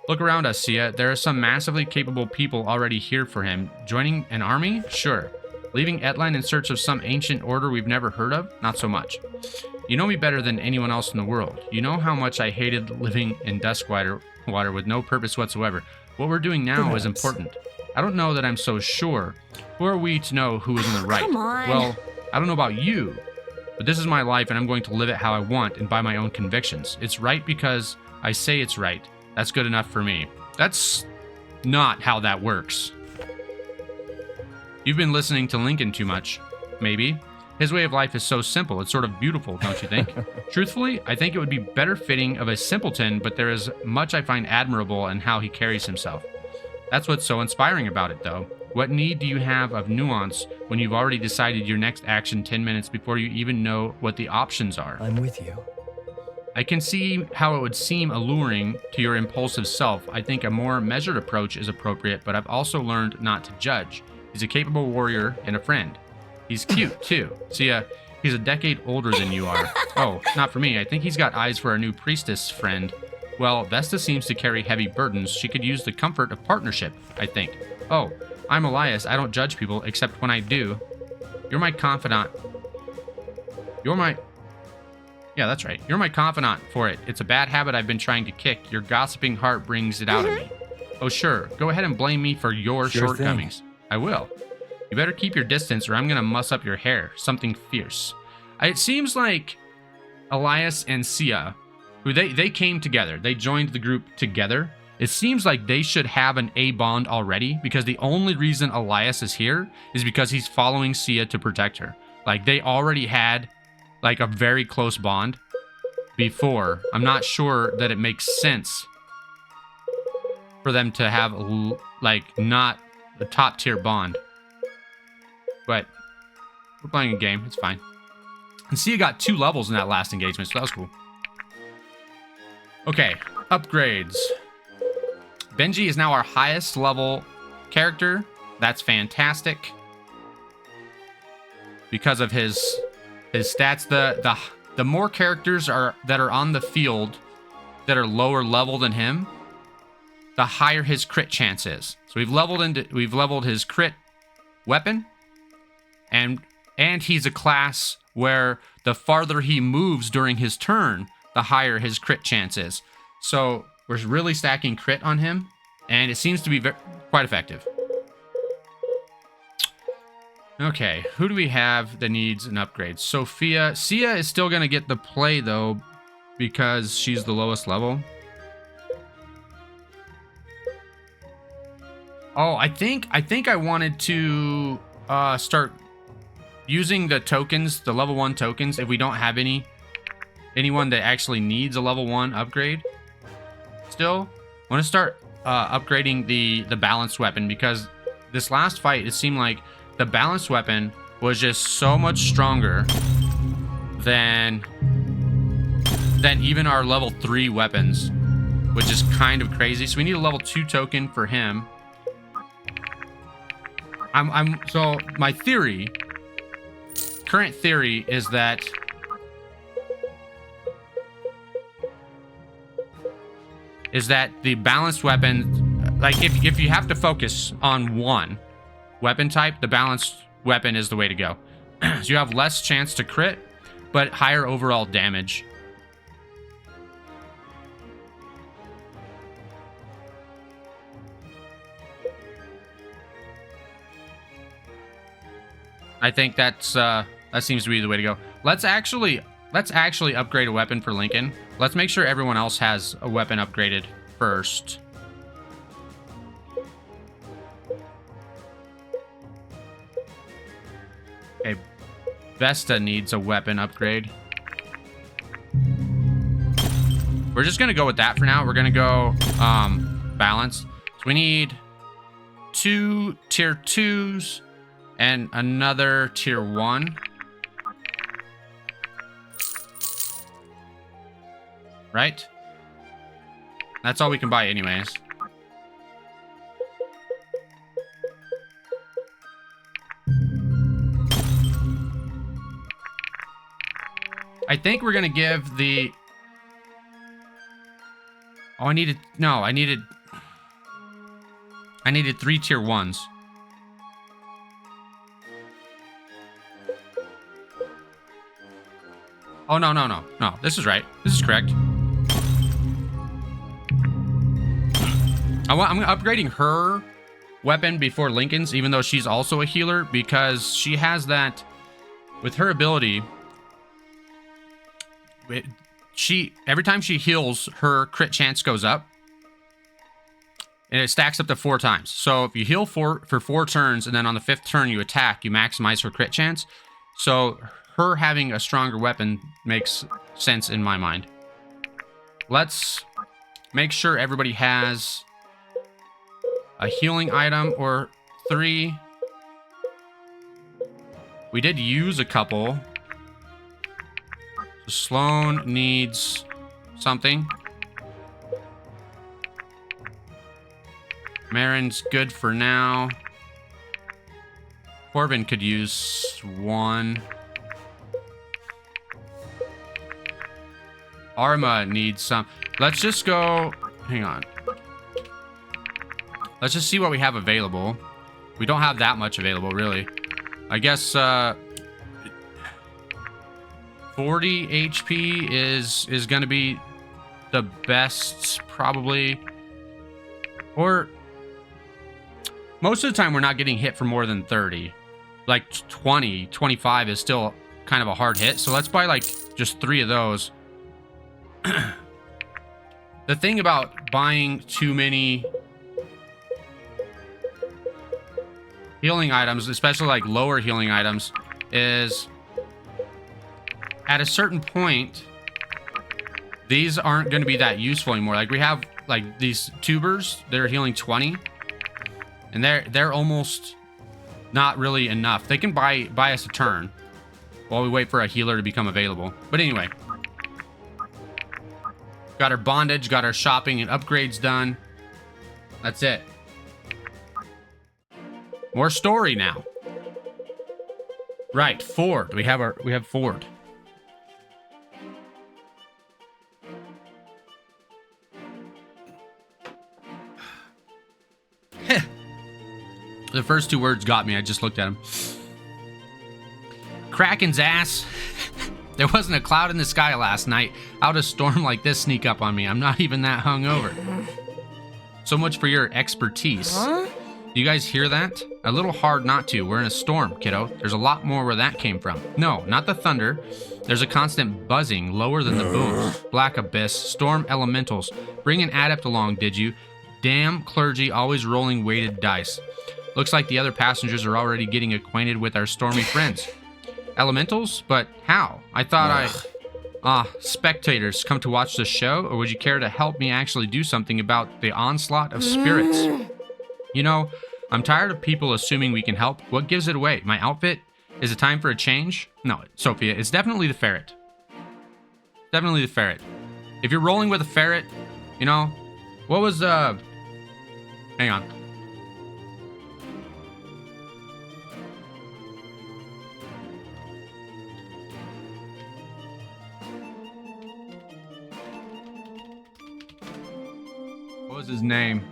Look around us, Sia. There are some massively capable people already here for him. Joining an army? Sure. Leaving Etline in search of some ancient order we've never heard of? Not so much. You know me better than anyone else in the world. You know how much I hated living in Duskwater with no purpose whatsoever. What we're doing now is important. I don't know that I'm so sure. Who are we to know who is in the right? Come on. Well, I don't know about you, but this is my life and I'm going to live it how I want and by my own convictions. It's right because I say it's right. That's good enough for me. That's not how that works. You've been listening to Lincoln too much. Maybe. His way of life is so simple. It's sort of beautiful, don't you think? Truthfully, I think it would be better fitting of a simpleton, but there is much I find admirable in how he carries himself. That's what's so inspiring about it, though. What need do you have of nuance when you've already decided your next action 10 minutes before you even know what the options are? I'm with you. I can see how it would seem alluring to your impulsive self. I think a more measured approach is appropriate, but I've also learned not to judge. He's a capable warrior and a friend. He's cute, too. See, he's a decade older than you are. Oh, not for me. I think he's got eyes for our new priestess friend. Well, Vesta seems to carry heavy burdens. She could use the comfort of partnership, I think. Oh, I'm Elias. I don't judge people, except when I do. You're my confidant. Yeah, that's right. You're my confidant for it. It's a bad habit I've been trying to kick. Your gossiping heart brings it out of me. Oh, sure. Go ahead and blame me for your shortcomings. I will. You better keep your distance or I'm going to muss up your hair. Something fierce. It seems like Elias and Sia They came together. They joined the group together. It seems like they should have an A bond already, because the only reason Elias is here is because he's following Sia to protect her. Like, they already had like a very close bond before. I'm not sure that it makes sense for them to have like not a top tier bond. But we're playing a game. It's fine. And Sia got 2 levels in that last engagement, so that was cool. Okay, upgrades. Benji is now our highest level character. That's fantastic. Because of his stats. The more characters that are on the field that are lower level than him, the higher his crit chance is. So we've leveled his crit weapon, and he's a class where the farther he moves during his turn, the higher his crit chance is. So we're really stacking crit on him, and it seems to be quite effective. Okay, who do we have that needs an upgrade? Sophia. Sia is still going to get the play, though, because she's the lowest level. Oh, I think I wanted to start using the tokens, the level 1 tokens, if we don't have anyone that actually needs a level 1 upgrade. Still, I want to start upgrading the balanced weapon, because this last fight, it seemed like the balanced weapon was just so much stronger than even our level 3 weapons, which is kind of crazy. So we need a level 2 token for him. So my current theory is that the balanced weapon, like if you have to focus on one weapon type, the balanced weapon is the way to go. So you have less chance to crit, but higher overall damage. I think that seems to be the way to go. Let's actually upgrade a weapon for Lincoln. Let's make sure everyone else has a weapon upgraded first. Okay, Vesta needs a weapon upgrade. We're just gonna go with that for now. We're gonna go balance. So we need 2 tier 2s and another tier 1. Right? That's all we can buy anyways. I think we're gonna give the... Oh, I needed 3 tier 1s. Oh, no. This is right. This is correct. I'm upgrading her weapon before Lincoln's, even though she's also a healer, because she has that... With her ability... Every time she heals, her crit chance goes up. And it stacks up to 4 times. So if you heal for 4 turns, and then on the 5th turn you attack, you maximize her crit chance. So her having a stronger weapon makes sense in my mind. Let's make sure everybody has a healing item or 3. We did use a couple. So Sloan needs something. Marin's good for now. Corbin could use 1. Arma needs some. Let's just go... Hang on. Let's just see what we have available. We don't have that much available, really. I guess 40 HP is going to be the best, probably. Or most of the time, we're not getting hit for more than 30. Like 20, 25 is still kind of a hard hit. So let's buy like just 3 of those. The thing about buying too many healing items, especially like lower healing items, is at a certain point, these aren't going to be that useful anymore. Like we have like these tubers, they're healing 20, and they're almost not really enough. They can buy us a turn while we wait for a healer to become available. But anyway, got our bondage, got our shopping and upgrades done. That's it. More story now. Right, Ford. We have Ford. The first two words got me. I just looked at them. Kraken's ass. There wasn't a cloud in the sky last night. How'd a storm like this sneak up on me? I'm not even that hungover. So much for your expertise. Huh? Do you guys hear that? A little hard not to. We're in a storm, kiddo. There's a lot more where that came from. No, not the thunder. There's a constant buzzing lower than the booms. Black abyss, storm elementals. Bring an adept along, did you? Damn clergy, always rolling weighted dice. Looks like the other passengers are already getting acquainted with our stormy friends. Elementals? But how? I thought spectators come to watch the show, or would you care to help me actually do something about the onslaught of spirits? You know, I'm tired of people assuming we can help. What gives it away? My outfit? Is it time for a change? No, Sophia, it's definitely the ferret. Definitely the ferret. If you're rolling with a ferret, you know, what was, hang on. What was his name?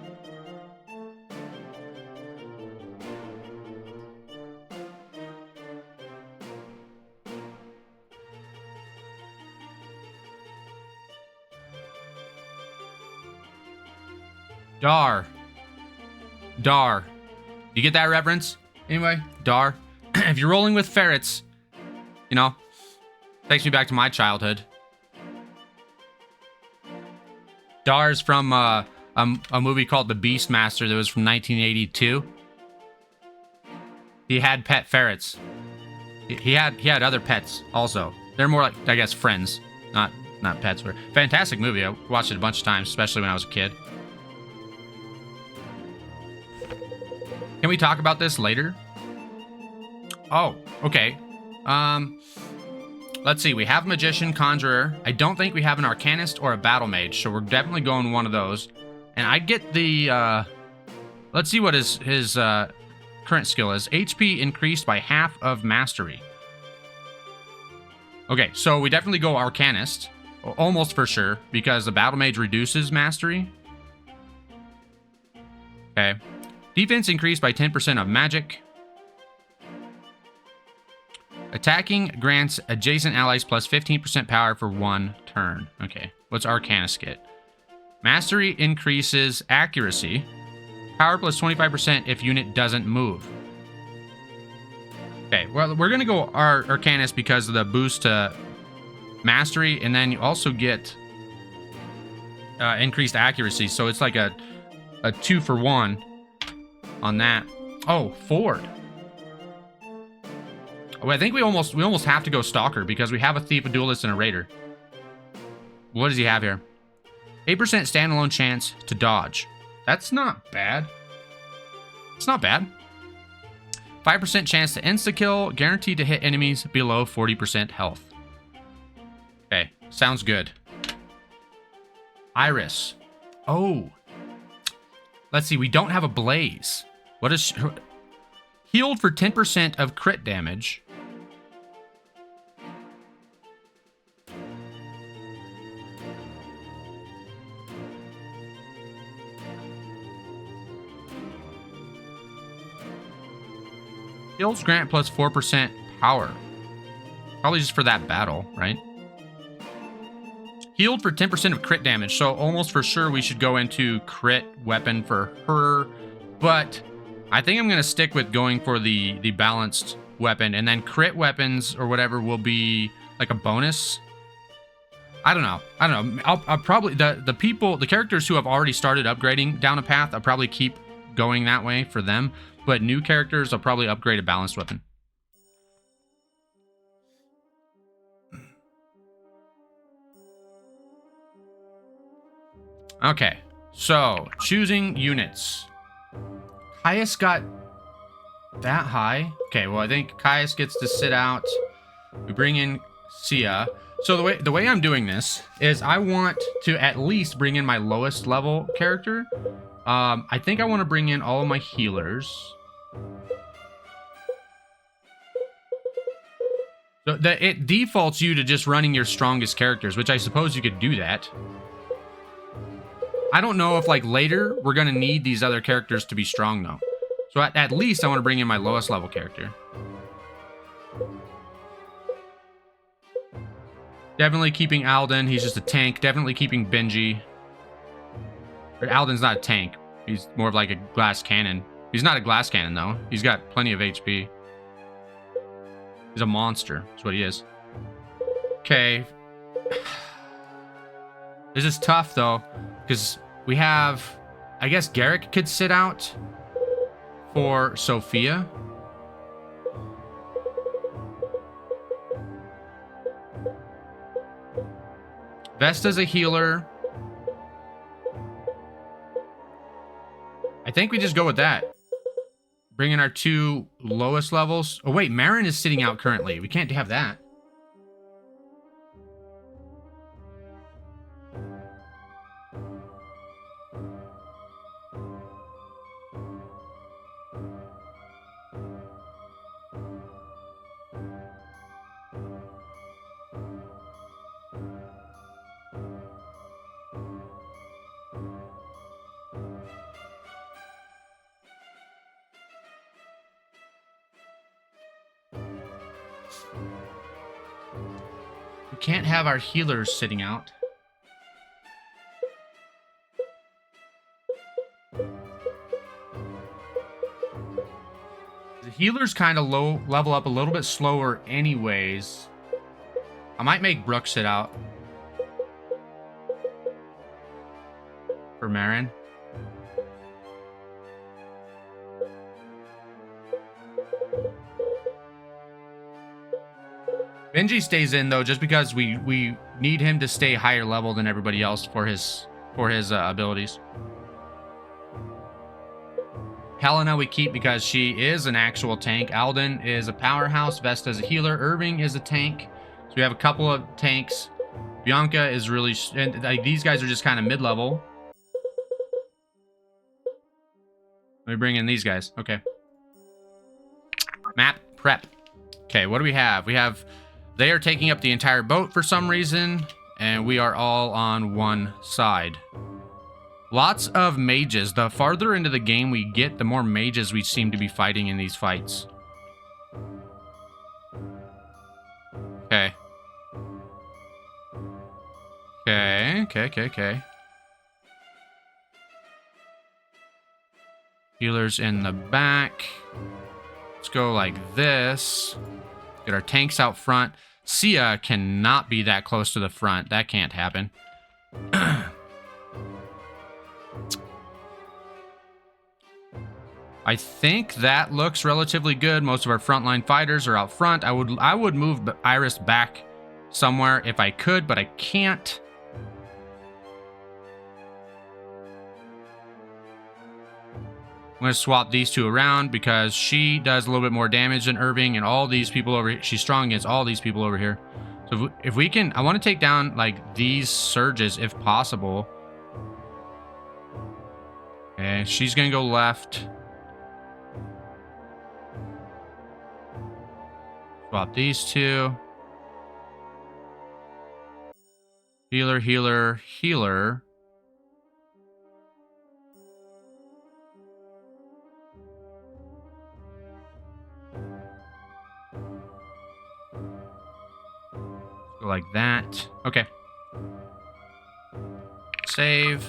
Dar. You get that reference? Anyway, Dar. If you're rolling with ferrets, you know, takes me back to my childhood. Dar's from a movie called The Beastmaster that was from 1982. He had pet ferrets. He had other pets also. They're more like, I guess, friends, not pets. Fantastic movie. I watched it a bunch of times, especially when I was a kid. Can we talk about this later? Oh, okay. Let's see. We have Magician, Conjurer. I don't think we have an Arcanist or a Battle Mage, so we're definitely going one of those. And I get the, let's see what his current skill is. HP increased by half of Mastery. Okay, so we definitely go Arcanist. Almost for sure, because the Battle Mage reduces Mastery. Okay. Defense increased by 10% of magic. Attacking grants adjacent allies plus 15% power for 1 turn. Okay, what's Arcanist get? Mastery increases accuracy. Power plus 25% if unit doesn't move. Okay, well, we're going to go Arcanist because of the boost to Mastery, and then you also get increased accuracy, so it's like a 2-for-1 on that. Oh, Ford. Oh, I think we almost have to go Stalker because we have a Thief, a Duelist, and a Raider. What does he have here? 8% standalone chance to dodge. That's not bad. It's not bad. 5% chance to insta-kill, guaranteed to hit enemies below 40% health. Okay, sounds good. Iris. Oh. Let's see, we don't have a Blaze. What is... Healed for 10% of crit damage. Heals grant plus 4% power. Probably just for that battle, right? Healed for 10% of crit damage, so almost for sure we should go into crit weapon for her, but I think I'm going to stick with going for the balanced weapon, and then crit weapons or whatever will be like a bonus. I don't know. I'll probably the characters who have already started upgrading down a path, I'll probably keep going that way for them. But new characters, I'll probably upgrade a balanced weapon. Okay, so choosing units. Caius got that high. Okay, well I think Caius gets to sit out. We bring in Sia. So the way I'm doing this is I want to at least bring in my lowest level character. I think I want to bring in all of my healers. So it defaults you to just running your strongest characters, which I suppose you could do that. I don't know if like later we're gonna need these other characters to be strong though. So at least I want to bring in my lowest level character. Definitely keeping Alden. He's just a tank. Definitely keeping Benji. Alden's not a tank. He's more of like a glass cannon. He's not a glass cannon though. He's got plenty of HP. He's a monster. That's what he is. Okay. This is tough though, because we have, I guess Garrick could sit out for Sophia. Vesta's a healer. I think we just go with that. Bring in our two lowest levels. Oh wait, Marin is sitting out currently. We can't have that. We can't have our healers sitting out. The healers kind of level up a little bit slower anyways. I might make Brooke sit out for Marin. Benji stays in though, just because we need him to stay higher level than everybody else for his abilities. Helena we keep because she is an actual tank. Alden is a powerhouse. Vesta is a healer. Irving is a tank. So we have a couple of tanks. Bianca is really, and like, these guys are just kind of mid-level. Let me bring in these guys. Okay. Map prep. Okay, what do we have? We have, they are taking up the entire boat for some reason, and we are all on one side. Lots of mages. The farther into the game we get, the more mages we seem to be fighting in these fights. Okay. Okay. Healers in the back. Let's go like this. Get our tanks out front. Sia cannot be that close to the front. That can't happen. I think that looks relatively good. Most of our frontline fighters are out front. I would move Iris back somewhere if I could, but I can't. I'm going to swap these two around because she does a little bit more damage than Irving and all these people over here. She's strong against all these people over here. So if we can, I want to take down like these surges if possible. Okay, she's going to go left. Swap these two. Healer, healer, healer. Go like that. Okay. Save.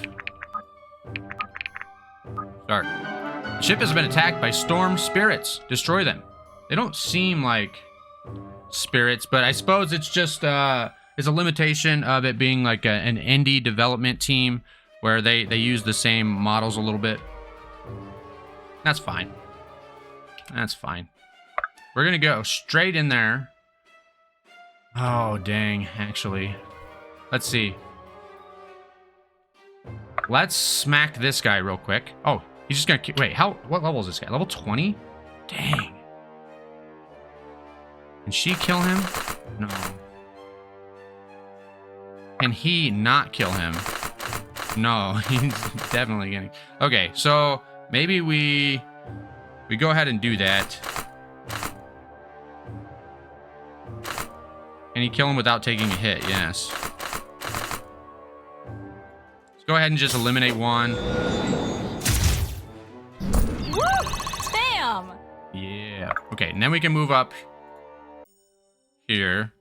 Start. The ship has been attacked by storm spirits. Destroy them. They don't seem like spirits, but I suppose it's just is a limitation of it being like an indie development team where they use the same models a little bit. That's fine. That's fine. We're gonna go straight in there. Oh, dang, actually. Let's see. Let's smack this guy real quick. Oh, he's just gonna... Wait, what level is this guy? Level 20? Dang. Can she kill him? No. Can he not kill him? No, he's definitely gonna... Okay, so maybe we go ahead and do that. Can he kill him without taking a hit? Yes. Let's go ahead and just eliminate one. Woo! Bam! Yeah. Okay, and then we can move up here.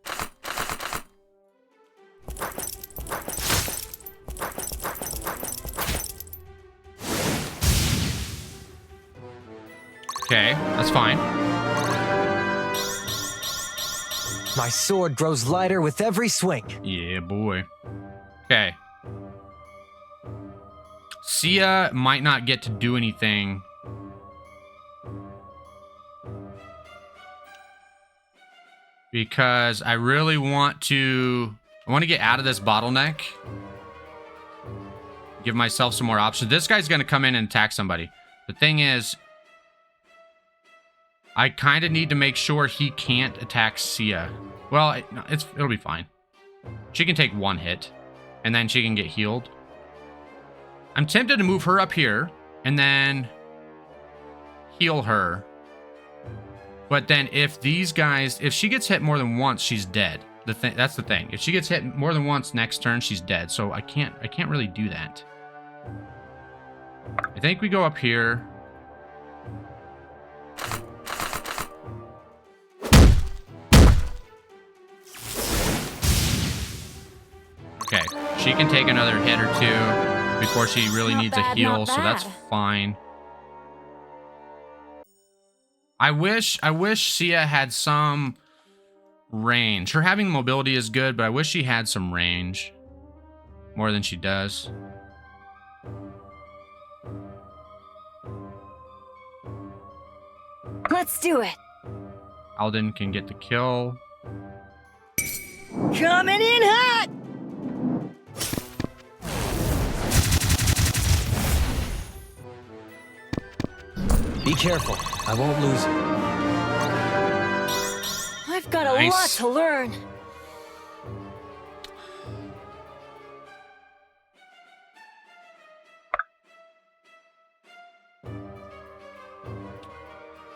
Okay, that's fine. My sword grows lighter with every swing. Yeah, boy. Okay. Sia might not get to do anything. Because I really want to... I want to get out of this bottleneck. Give myself some more options. This guy's going to come in and attack somebody. The thing is... I kind of need to make sure he can't attack Sia. Well, it'll be fine. She can take one hit, and then she can get healed. I'm tempted to move her up here, and then heal her. But then if these guys... If she gets hit more than once, she's dead. That's the thing. If she gets hit more than once next turn, she's dead. So I can't really do that. I think we go up here. Okay, she can take another hit or two before she really needs a heal, so that's fine. I wish Sia had some range. Her having mobility is good, but I wish she had some range. More than she does. Let's do it. Alden can get the kill. Coming in hot! Be careful. I won't lose you. I've got a lot to learn.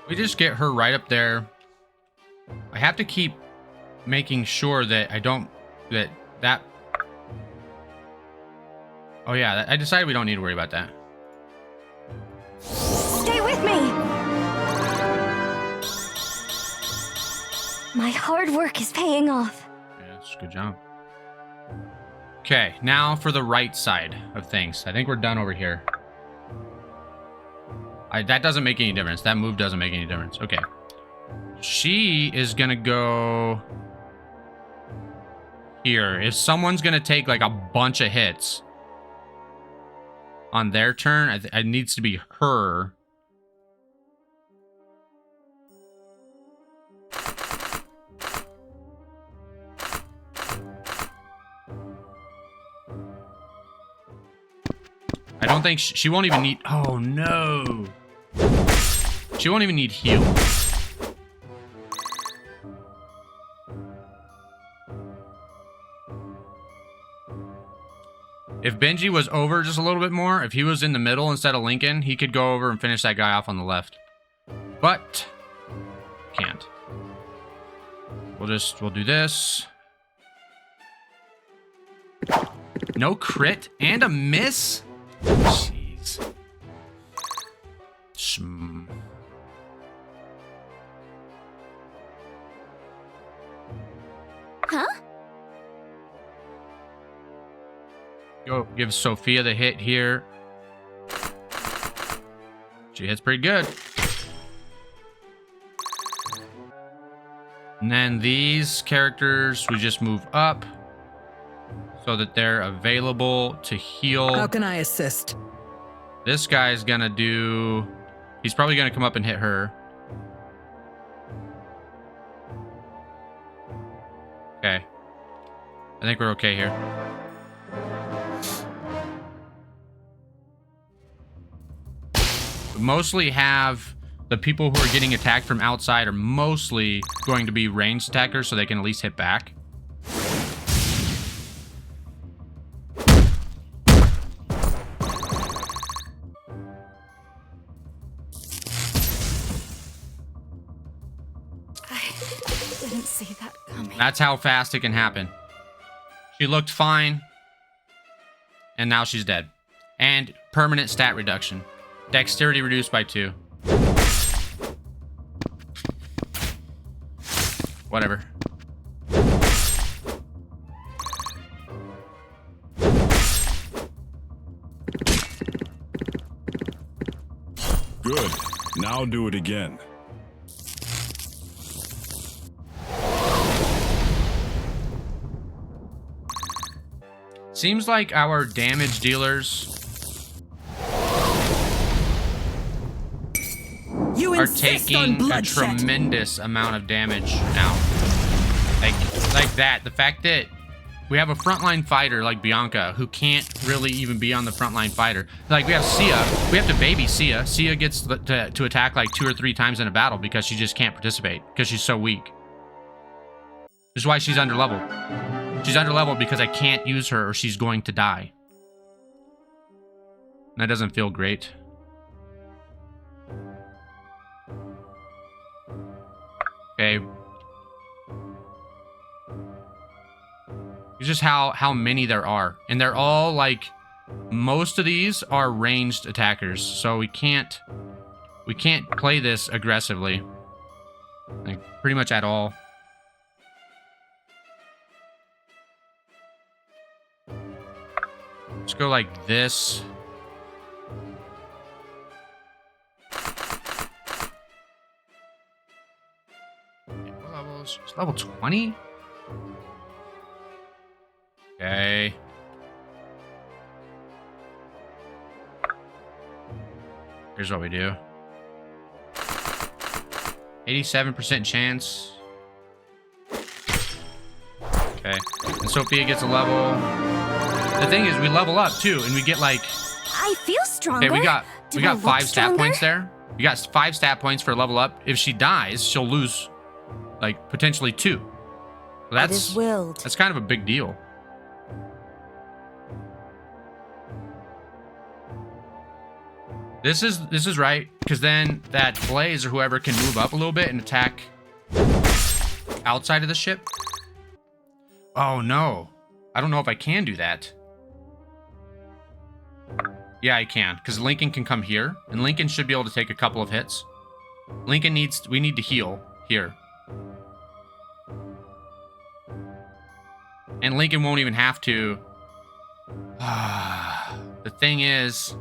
We just get her right up there. I have to keep making sure that I don't... That... Oh yeah, I decided we don't need to worry about that. Stay with me! My hard work is paying off. Yes, good job. Okay, now for the right side of things. I think we're done over here. That doesn't make any difference. That move doesn't make any difference. Okay. She is gonna go here. If someone's gonna take like a bunch of hits on their turn, it needs to be her. I don't think she won't even need... Oh, no. She won't even need heal. If Benji was over just a little bit more, if he was in the middle instead of Lincoln, he could go over and finish that guy off on the left. But can't. We'll do this. No crit and a miss? Jeez. Huh? Go give Sophia the hit here. She hits pretty good. And then these characters, we just move up. so that they're available to heal. How can I assist? This guy's gonna do... He's probably gonna come up and hit her. Okay. I think we're okay here. We mostly have the people who are getting attacked from outside are mostly going to be ranged attackers, so they can at least hit back. I didn't see that coming. That's how fast it can happen. She looked fine, and now she's dead. And permanent stat reduction. Dexterity reduced by 2. Whatever. Good. Now do it again. Seems like our damage dealers You are insist on taking a bloodshed. tremendous amount of damage now. Like that. The fact that we have a frontline fighter like Bianca who can't really even be on the frontline fighter. Like we have Sia. We have to baby Sia. Sia gets to attack like 2 or 3 times in a battle because she just can't participate because she's so weak. This is why she's under level. She's under level because I can't use her or she's going to die. That doesn't feel great. Okay. It's just how many there are. And they're all like, most of these are ranged attackers. So we can't play this aggressively. Like pretty much at all. Let's go like this. What levels? It's level 20? Okay. Here's what we do. 87% chance. Okay. And Sophia gets a level. The thing is, we level up too, and we get like... I feel stronger. Okay, we got Do I look 5 stat stronger? points there. We got 5 stat points for level up. If she dies, she'll lose, like, potentially 2. So It is willed. that's kind of a big deal. This is right, because then that Blaze or whoever can move up a little bit and attack outside of the ship. Oh no, I don't know if I can do that. Yeah, I can, because Lincoln can come here, and Lincoln should be able to take a couple of hits. We need to heal here. And Lincoln won't even have to. The thing is...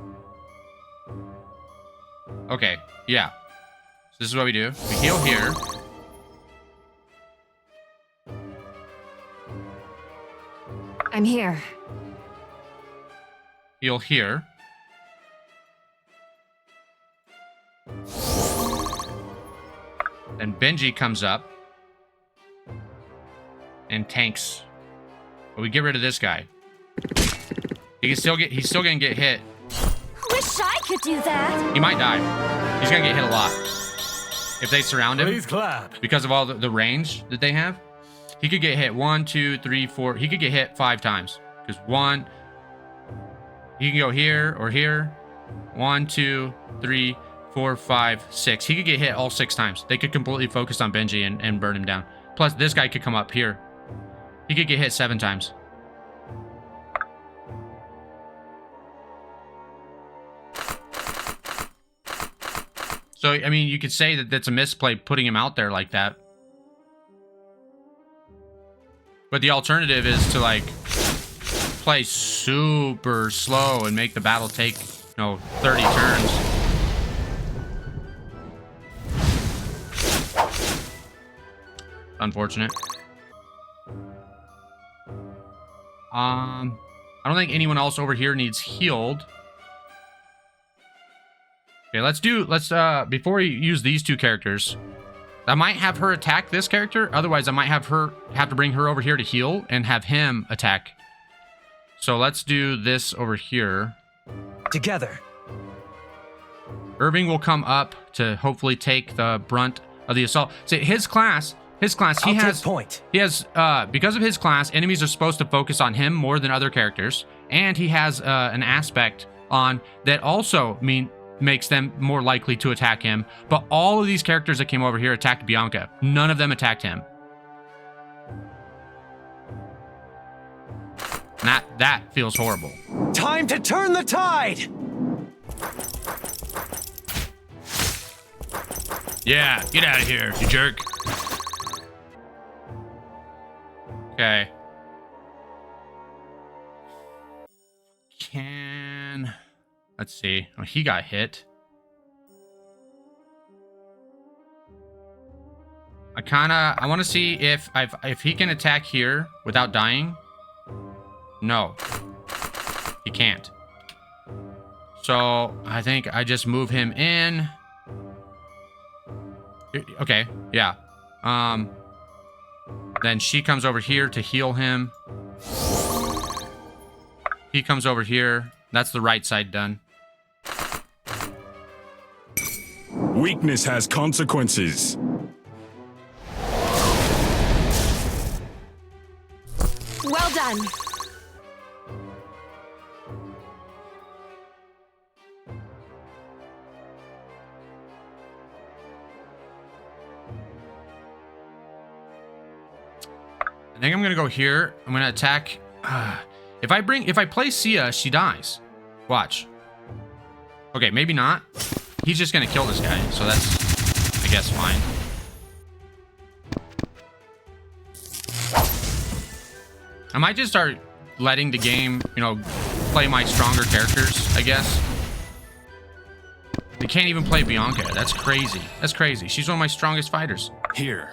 Okay, yeah. So this is what we do. We heal here. I'm here. Heal here. Then Benji comes up and tanks. But we get rid of this guy. He's still gonna get hit. Wish I could do that. He might die. He's gonna get hit a lot if they surround him. Please clap. Because of all the range that they have. He could get hit 1, 2, 3, 4. He could get hit 5 times. Because 1, he can go here or here. 1, 2, 3, 4, 5, 6. He could get hit all 6 times. They could completely focus on Benji and burn him down. Plus, this guy could come up here. He could get hit 7 times. So, I mean, you could say that that's a misplay putting him out there like that. But the alternative is to, like, play super slow and make the battle take, 30 turns. Unfortunate. I don't think anyone else over here needs healed. Okay, let's before we use these two characters, I might have her attack this character. Otherwise, I might have to bring her over here to heal and have him attack. So let's do this over here. Together. Irving will come up to hopefully take the brunt of the assault. So his class, he has because of his class, enemies are supposed to focus on him more than other characters, and he has an aspect on that also makes them more likely to attack him. But all of these characters that came over here attacked Bianca. None of them attacked him. That feels horrible. Time to turn the tide. Yeah, get out of here, you jerk. Okay. Let's see. Oh, he got hit. I want to see if he can attack here without dying. No, he can't. So I think I just move him in. Okay, yeah. Then she comes over here to heal him. He comes over here. That's the right side done. Weakness has consequences. Well done. I think I'm gonna go here. I'm gonna attack. If I play Sia, she dies. Watch. Okay, maybe not. He's just gonna kill this guy, so that's, I guess, fine. I might just start letting the game, play my stronger characters, I guess. They can't even play Bianca. That's crazy. That's crazy. She's one of my strongest fighters. Here.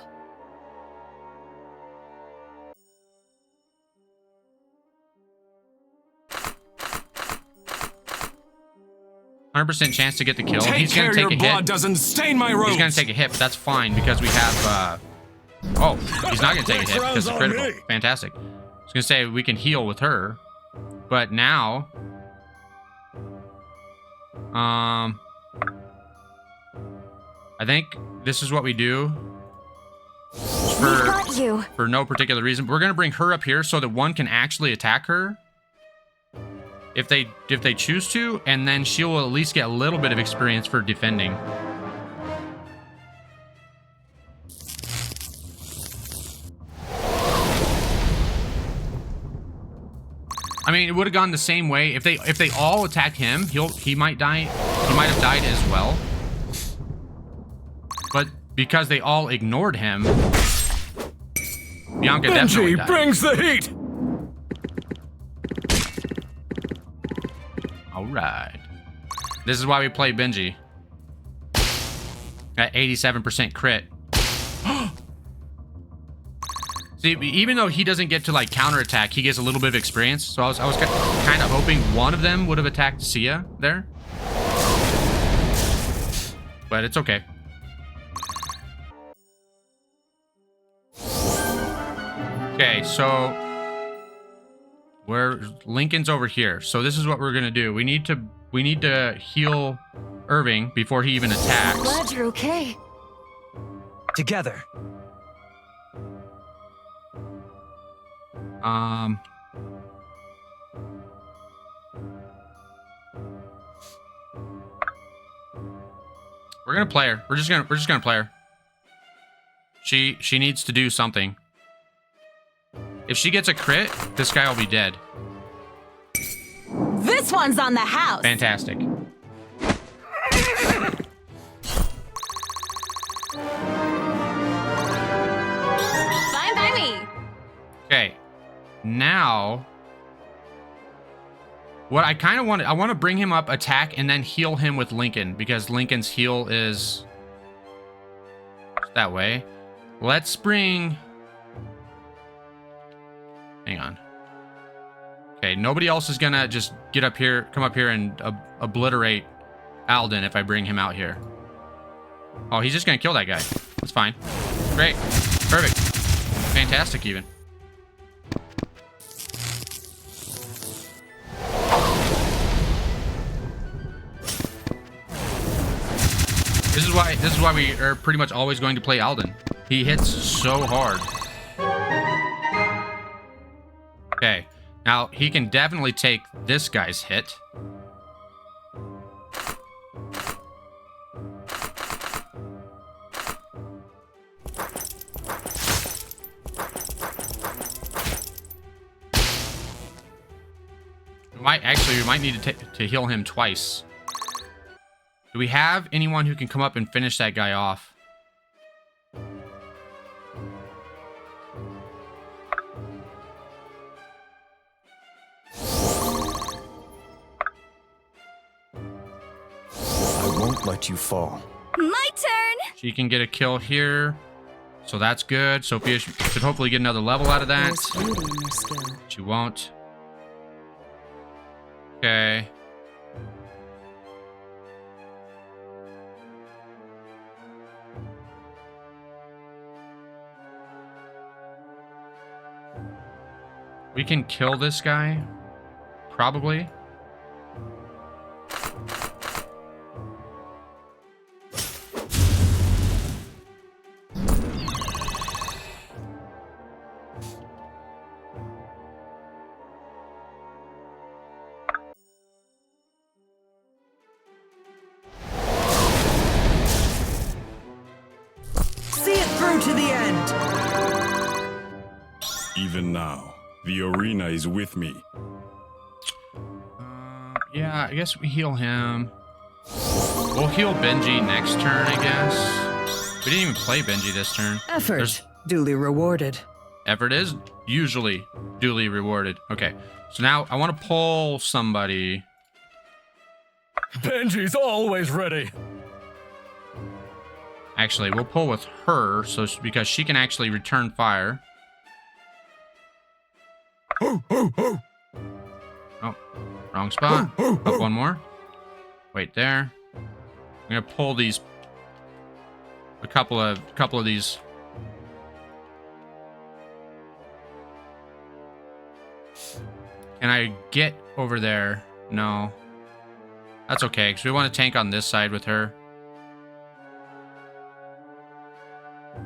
100% chance to get the kill. Take He's gonna take a hit. blood doesn't stain my robes. He's gonna take a hit, but that's fine because we have. Oh, he's not gonna take a hit because it's critical. Fantastic. I was gonna say we can heal with her, but now, I think this is what we do. For no particular reason, we're gonna bring her up here so that one can actually attack her. If they choose to, and then she will at least get a little bit of experience for defending. I mean, it would have gone the same way if they all attack him. He might die. He might have died as well. But because they all ignored him, Bianca definitely died. brings the heat. Alright. This is why we play Benji. Got 87% crit. See, even though he doesn't get to like counterattack, he gets a little bit of experience. So I was kind of hoping one of them would have attacked Sia there. But it's okay. Okay, so Lincoln's over here. So this is what we're gonna do. We need to heal Irving before he even attacks. Glad you're okay. Together. We're gonna play her. We're just gonna play her. She needs to do something. If she gets a crit, this guy will be dead. This one's on the house. Fantastic. Fine by me. Okay. Now, what I kind of want to bring him up, attack, and then heal him with Lincoln, because Lincoln's heal is that way. Let's bring... Hang on. Okay, nobody else is gonna just get up here, come up here and obliterate Alden if I bring him out here. Oh, he's just gonna kill that guy. That's fine. Great. Perfect. Fantastic, even. This is why we are pretty much always going to play Alden. He hits so hard. Okay. Now, he can definitely take this guy's hit. We might need to heal him twice. Do we have anyone who can come up and finish that guy off? I won't let you fall. My turn. She can get a kill here. So that's good. Sophia should hopefully get another level out of that. There's beauty in your skill. She won't. Okay. We can kill this guy. Probably. See it through to the end. Even now, the arena is with me. Yeah, I guess we heal him. We'll heal Benji next turn, I guess. We didn't even play Benji this turn. Effort duly rewarded. Effort is usually duly rewarded. Okay, so now I want to pull somebody. Benji's always ready. Actually, we'll pull with her, because she can actually return fire. Oh, wrong spot. Up one more. Wait there. I'm gonna pull these. A couple of these. Can I get over there? No. That's okay, because we want to tank on this side with her.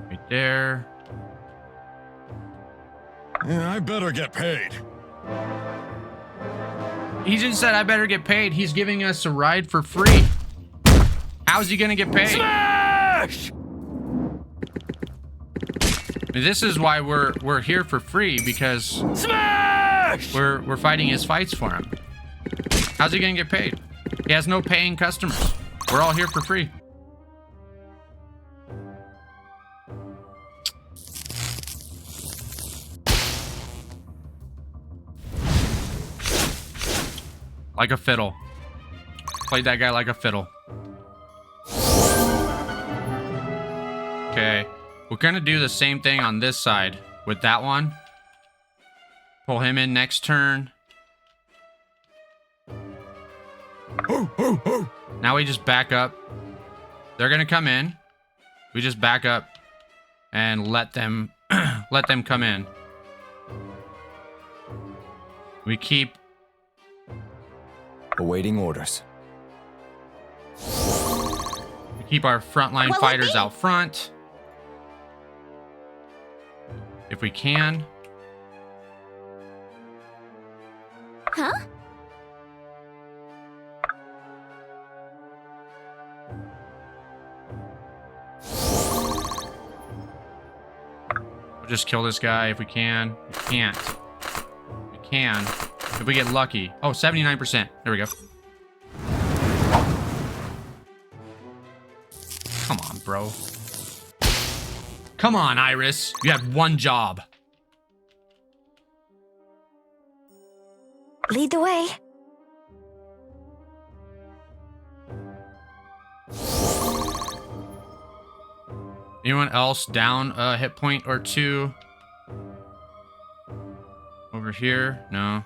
Right there. Yeah, I better get paid. He just said I better get paid. He's giving us a ride for free. How's he gonna get paid? Smash! This is why we're here for free, because Smash! we're fighting his fights for him. How's he gonna get paid? He has no paying customers. We're all here for free. Like a fiddle. Played that guy like a fiddle. Okay. We're gonna do the same thing on this side with that one. Pull him in next turn. Now we just back up. They're gonna come in. We just back up and let them come in. We keep Awaiting orders. our frontline Will it fighters be? out front. If we can. Huh? We'll just kill this guy if we can. We can't. We can. If we get lucky. Oh, 79%. There we go. Come on, bro. Come on, Iris. You had one job. Lead the way. Anyone else down a hit point or two? Over here? No.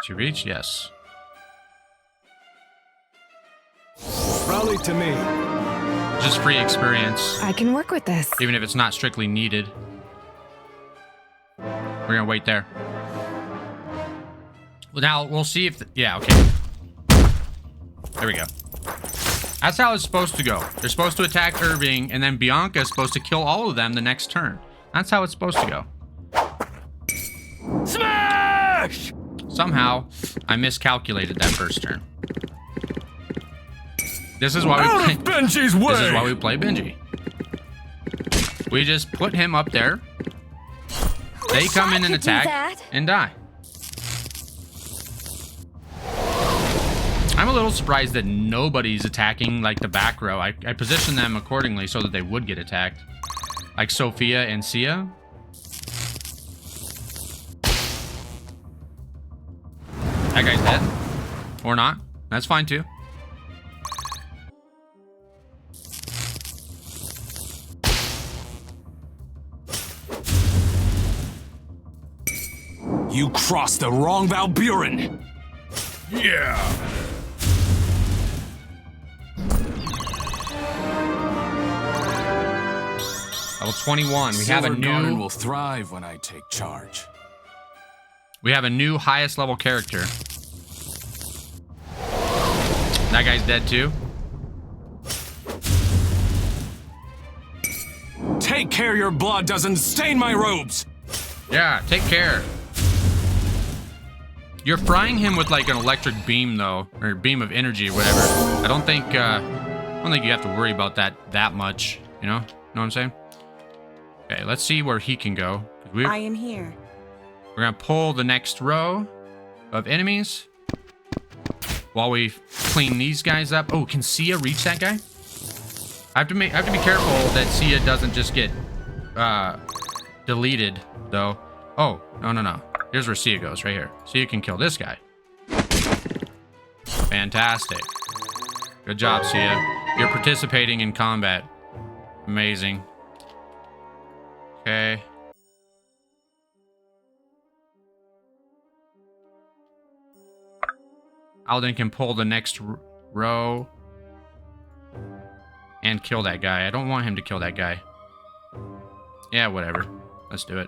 To reach, yes. Rally to me. Just free experience, I can work with this. even if it's not strictly needed. We're gonna wait there. Well, now we'll see if. Yeah, okay. There we go. That's how it's supposed to go. They're supposed to attack Irving, and then Bianca is supposed to kill all of them the next turn. That's how it's supposed to go. Smash! Somehow, I miscalculated that first turn. This is why we Out play. of Benji's way! This is why we play Benji. We just put him up there. They Wish come I in and could do attack that. and die. I'm a little surprised that nobody's attacking like the back row. I positioned them accordingly so that they would get attacked. Like Sophia and Sia. That guy's dead. Or not. That's fine too. You crossed the wrong Valburen! Yeah! Level 21. We have a Silver Garden new. will thrive when I take charge. We have a new highest level character. That guy's dead too. Take care your blood doesn't stain my robes! Yeah, take care. You're frying him with like an electric beam though, or beam of energy or whatever. I don't think you have to worry about that much, you know? Know what I'm saying? Okay, let's see where he can go. I am here. We're gonna pull the next row of enemies while we clean these guys up. Oh, can Sia reach that guy? I have to be careful that Sia doesn't just get deleted though. Oh, no. Here's where Sia goes, right here. Sia can kill this guy. Fantastic. Good job, Sia. You're participating in combat. Amazing. Okay. Alden can pull the next row and kill that guy. I don't want him to kill that guy. Yeah, whatever. Let's do it.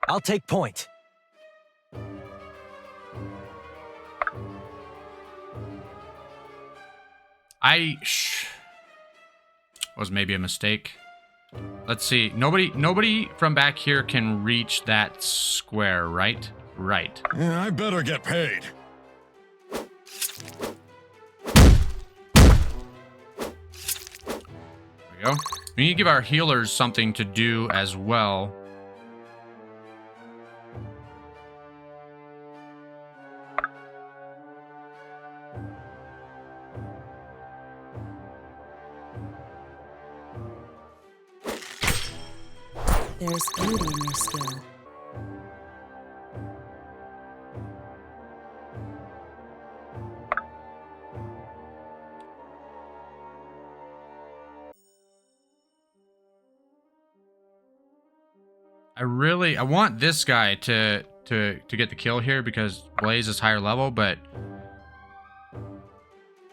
I'll take point. Was maybe a mistake. Let's see. Nobody from back here can reach that square, right? Right. Yeah, I better get paid. There we go. We need to give our healers something to do as well. There's beauty in your skill. I want this guy to get the kill here because Blaze is higher level, but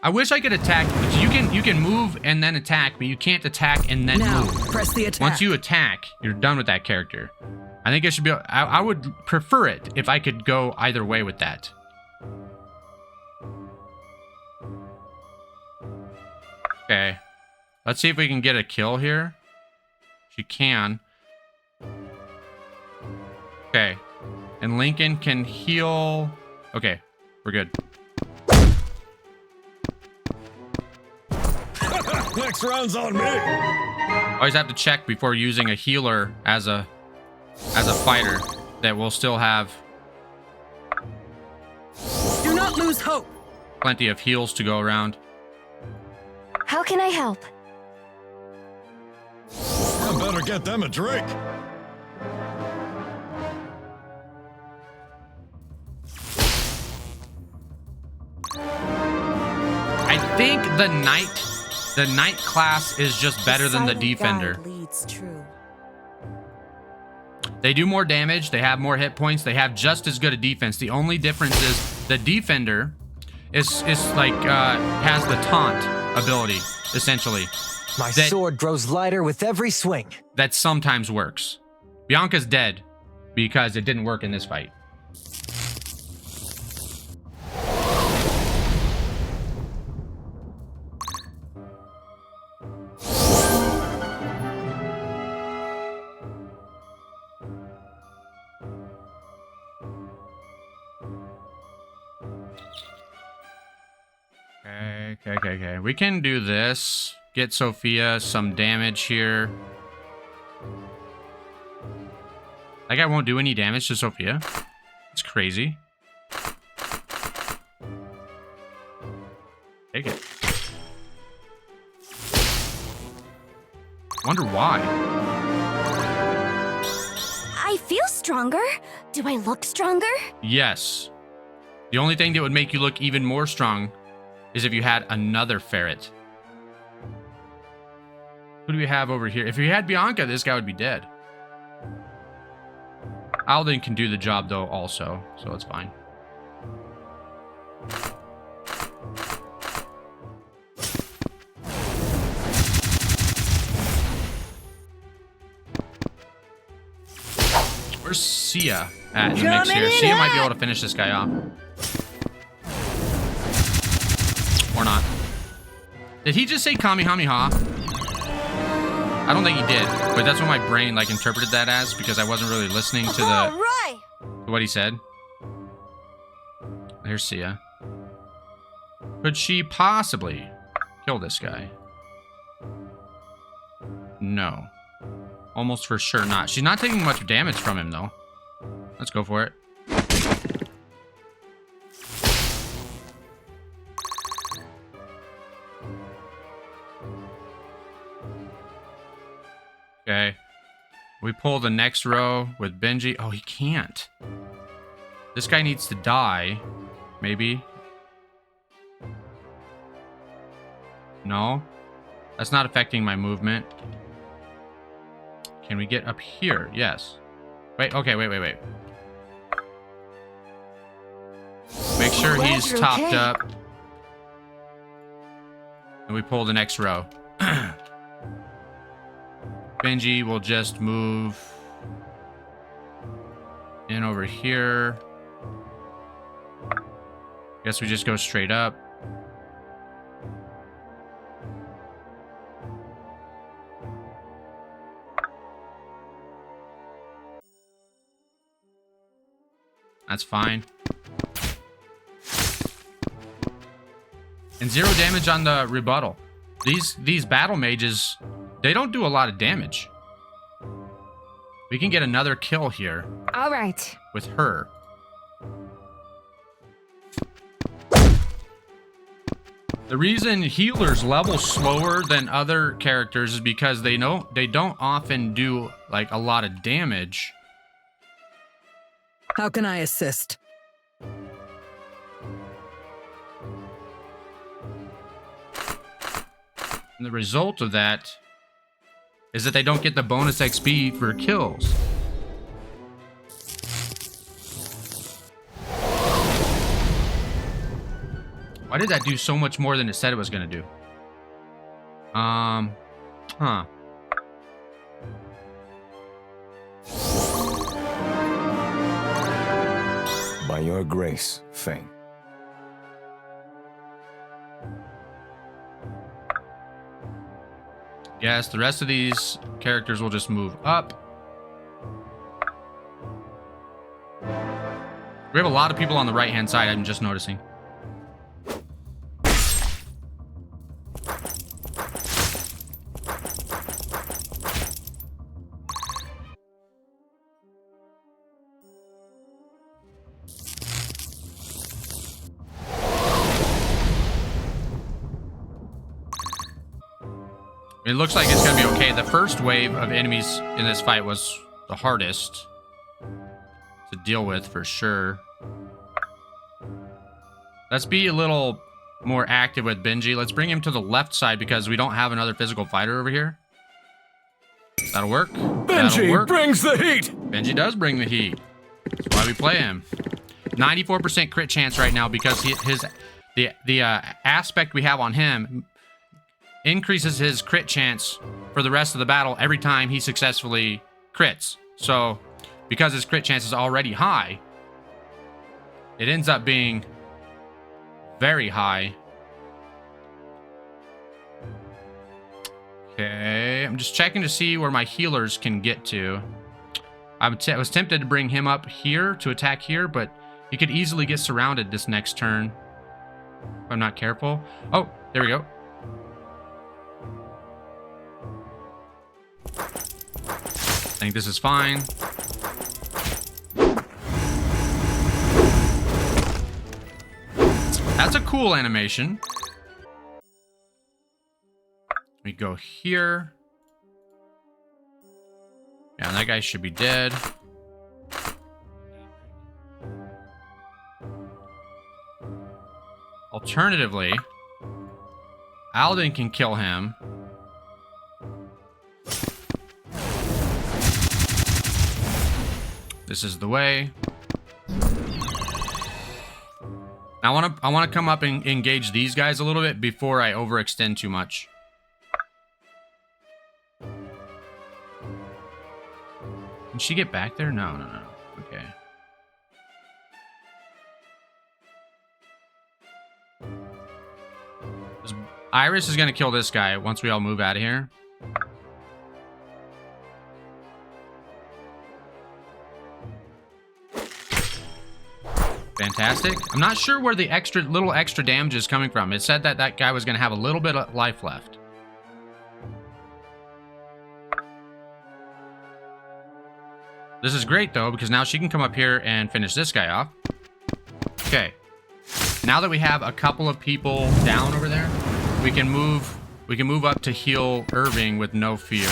I wish I could attack. You can move and then attack, but you can't attack and then Now, move. press the attack. Once you attack, you're done with that character. I think it should be. I would prefer it if I could go either way with that. Okay, let's see if we can get a kill here. She can. Okay, and Lincoln can heal. Okay, we're good. Next round's on me! Always have to check before using a healer as a fighter that will still have Do not lose hope. plenty of heals to go around. How can I help? I better get them a drink. think the knight class is just better than the silent defender. guide leads true. They do more damage, they have more hit points, they have just as good a defense. The only difference is the defender is like has the taunt ability, essentially. My sword grows lighter with every swing. That sometimes works. Bianca's dead because it didn't work in this fight. Okay. We can do this. Get Sophia some damage here. That guy won't do any damage to Sophia. It's crazy. Take it. Wonder why. I feel stronger. Do I look stronger? Yes. The only thing that would make you look even more strong is if you had another ferret. Who do we have over here? If we had Bianca, this guy would be dead. Alden can do the job, though, also, so it's fine. Where's Sia at in the mix here? Sia might be able to finish this guy off. Or not. Did he just say Kamehameha? I don't think he did, but that's what my brain like interpreted that as because I wasn't really listening to to what he said. Here's Sia. Could she possibly kill this guy? No. Almost for sure not. She's not taking much damage from him though. Let's go for it. Okay. We pull the next row with Benji. Oh, he can't. This guy needs to die. Maybe. No. That's not affecting my movement. Can we get up here? Yes. Wait, okay, wait. Make sure he's topped up. And we pull the next row. Benji will just move in over here. Guess we just go straight up. That's fine. And 0 damage on the rebuttal. These battle mages, they don't do a lot of damage. We can get another kill here. All right. With her. The reason healers level slower than other characters is because they don't often do like a lot of damage. How can I assist? And the result of that is that they don't get the bonus XP for kills. Why did that do so much more than it said it was gonna do? Huh. By your grace, Fang. Yes, the rest of these characters will just move up. We have a lot of people on the right-hand side, I'm just noticing. It looks like it's gonna be okay. The first wave of enemies in this fight was the hardest to deal with for sure. Let's be a little more active with Benji. Let's bring him to the left side because we don't have another physical fighter over here. That'll work. That'll Benji work. brings the heat. Benji does bring the heat. That's why we play him. 94% crit chance right now because the aspect we have on him increases his crit chance for the rest of the battle every time he successfully crits. So, because his crit chance is already high, it ends up being very high. Okay, I'm just checking to see where my healers can get to. I was tempted to bring him up here to attack here, but he could easily get surrounded this next turn if I'm not careful. Oh, there we go. I think this is fine. That's a cool animation. We go here. Yeah, that guy should be dead. Alternatively, Alden can kill him. This is the way. I want to come up and engage these guys a little bit before I overextend too much. Can she get back there? No. Okay. Iris is going to kill this guy once we all move out of here. Fantastic. I'm not sure where the little extra damage is coming from. It said that that guy was going to have a little bit of life left. This is great, though, because now she can come up here and finish this guy off. Okay. Now that we have a couple of people down over there, we can move up to heal Irving with no fear.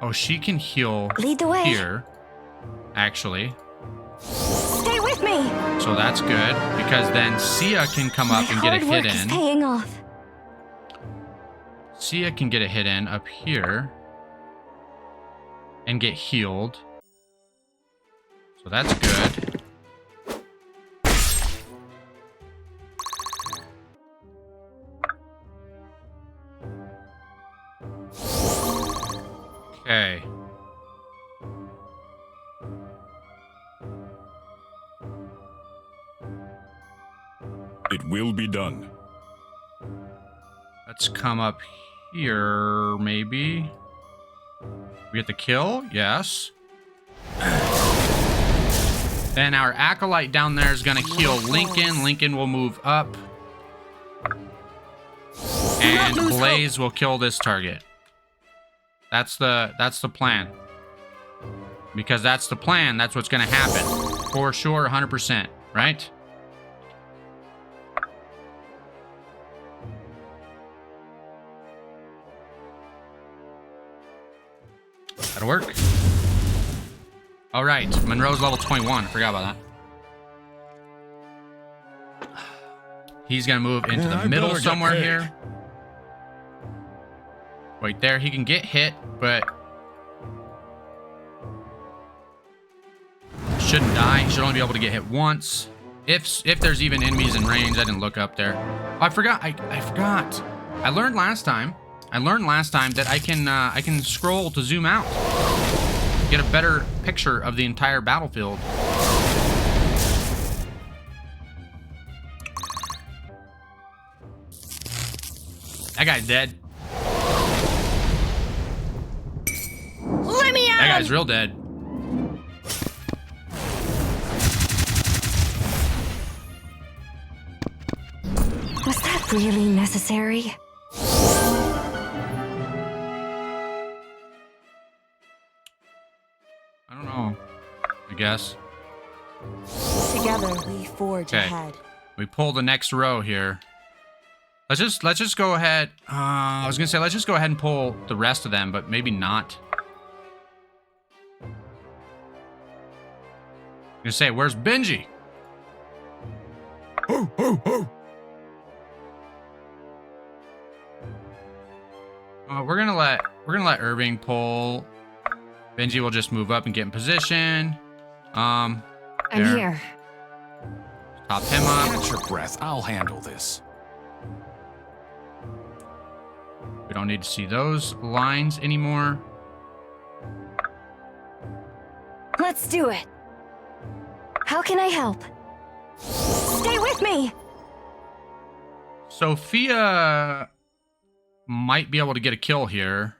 Oh, she can heal Lead the way. Here, actually. Stay with me. So that's good, because then Sia can come up and get a hit Hard work is in. paying off. Sia can get a hit in up here and get healed. So that's good. Okay. It will be done. Let's come up here, maybe. We get the kill? Yes. Then our acolyte down there is going to heal Lincoln. Lincoln will move up. And Blaze will kill this target. That's the plan. Because that's the plan. That's what's going to happen. For sure, 100%. Right? That'll work. All right. Monroe's level 21. I forgot about that. He's going to move into the middle somewhere here. Right there, he can get hit, but shouldn't die. He should only be able to get hit once. If there's even enemies in range. I didn't look up there. Oh, I forgot. I forgot. I learned last time that I can scroll to zoom out, get a better picture of the entire battlefield. That guy's dead. Let me out! That guy's real dead. Was that really necessary? I don't know. I guess. Together we forge ahead. We pull the next row here. Let's just go ahead. I was gonna say let's just go ahead and pull the rest of them, but maybe not. gonna say, where's Benji? Ho, ho, ho. We're gonna let Irving pull. Benji will just move up and get in position. I'm there. here. Top him up. Catch your breath. I'll handle this. We don't need to see those lines anymore. Let's do it. How can I help? Stay with me! Sophia might be able to get a kill here.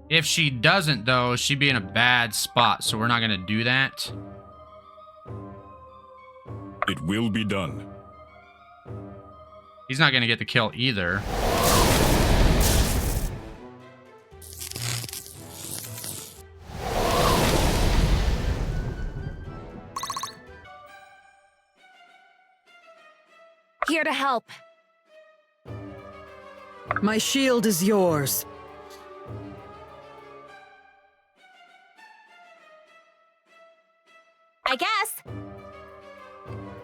If she doesn't, though, she'd be in a bad spot, so we're not going to do that. It will be done. He's not going to get the kill either. Here to help. My shield is yours. I guess.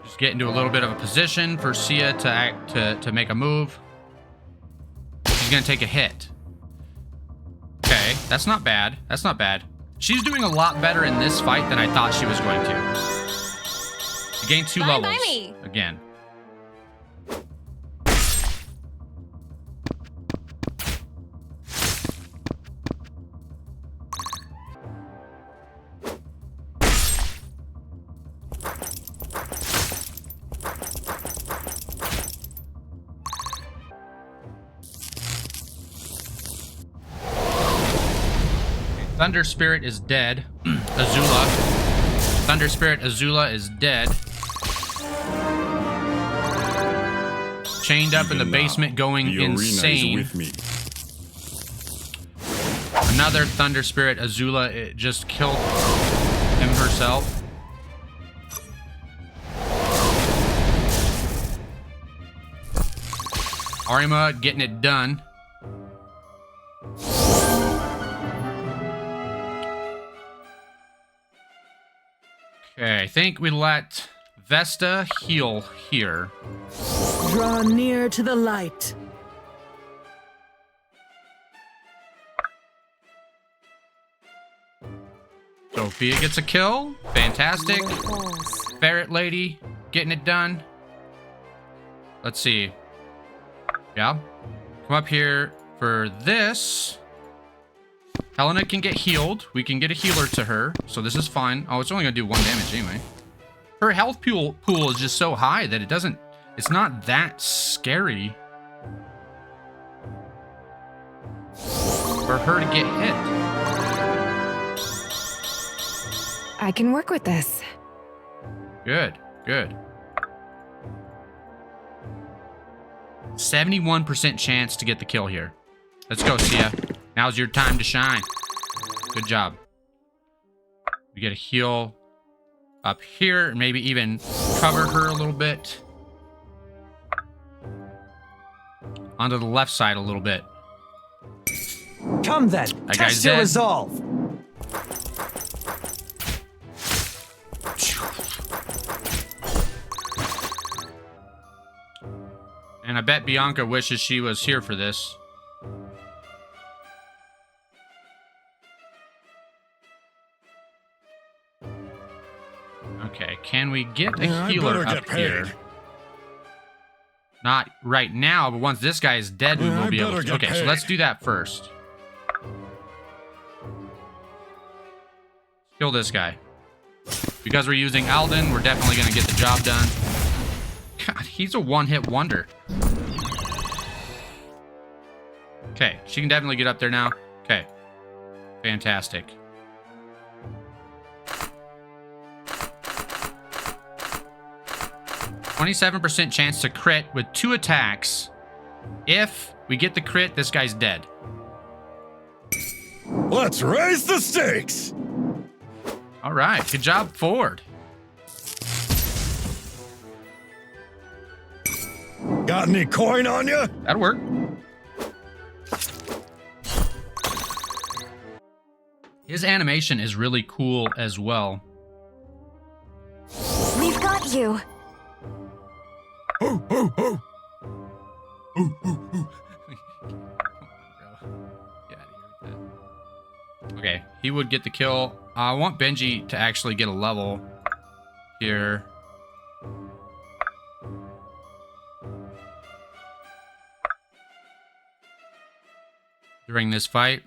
Just get into a little bit of a position for Sia to make a move. She's going to take a hit. Okay, that's not bad. That's not bad. She's doing a lot better in this fight than I thought she was going to. She gained 2 Fine by levels me. again. Thunder Spirit is dead. Azula. Thunder Spirit Azula is dead. Chained up in the Even basement now, going the arena is insane. with me. Another Thunder Spirit Azula, it just killed him herself. Arima getting it done. Okay, I think we let Vesta heal here. Draw near to the light. Sophia gets a kill. Fantastic. Where it falls. Ferret Lady getting it done. Let's see. Yeah. Come up here for this. Helena can get healed. We can get a healer to her. So this is fine. Oh, it's only going to do 1 damage anyway. Her health pool is just so high that it's not that scary for her to get hit. I can work with this. Good, good. 71% chance to get the kill here. Let's go, Sia. Now's your time to shine. Good job. We get a heal up here, and maybe even cover her a little bit. Onto the left side a little bit. Come then, That guy's test your dead. resolve. And I bet Bianca wishes she was here for this. Okay, can we get a Yeah, I healer better up get here? paid. Not right now, but once this guy is dead, we Yeah, will I be able better to. get Okay, so paid. let's do that first. Kill this guy. Because we're using Alden, we're definitely going to get the job done. God, he's a one-hit wonder. Okay, she can definitely get up there now. Okay. Fantastic. %27% chance to crit with 2 attacks. If we get the crit, this guy's dead. Let's raise the stakes. All right, good job, Ford. Got any coin on you? That'll work. His animation is really cool as well. We've got you. Oh, oh, oh. Okay, he would get the kill. I want Benji to actually get a level here. During this fight.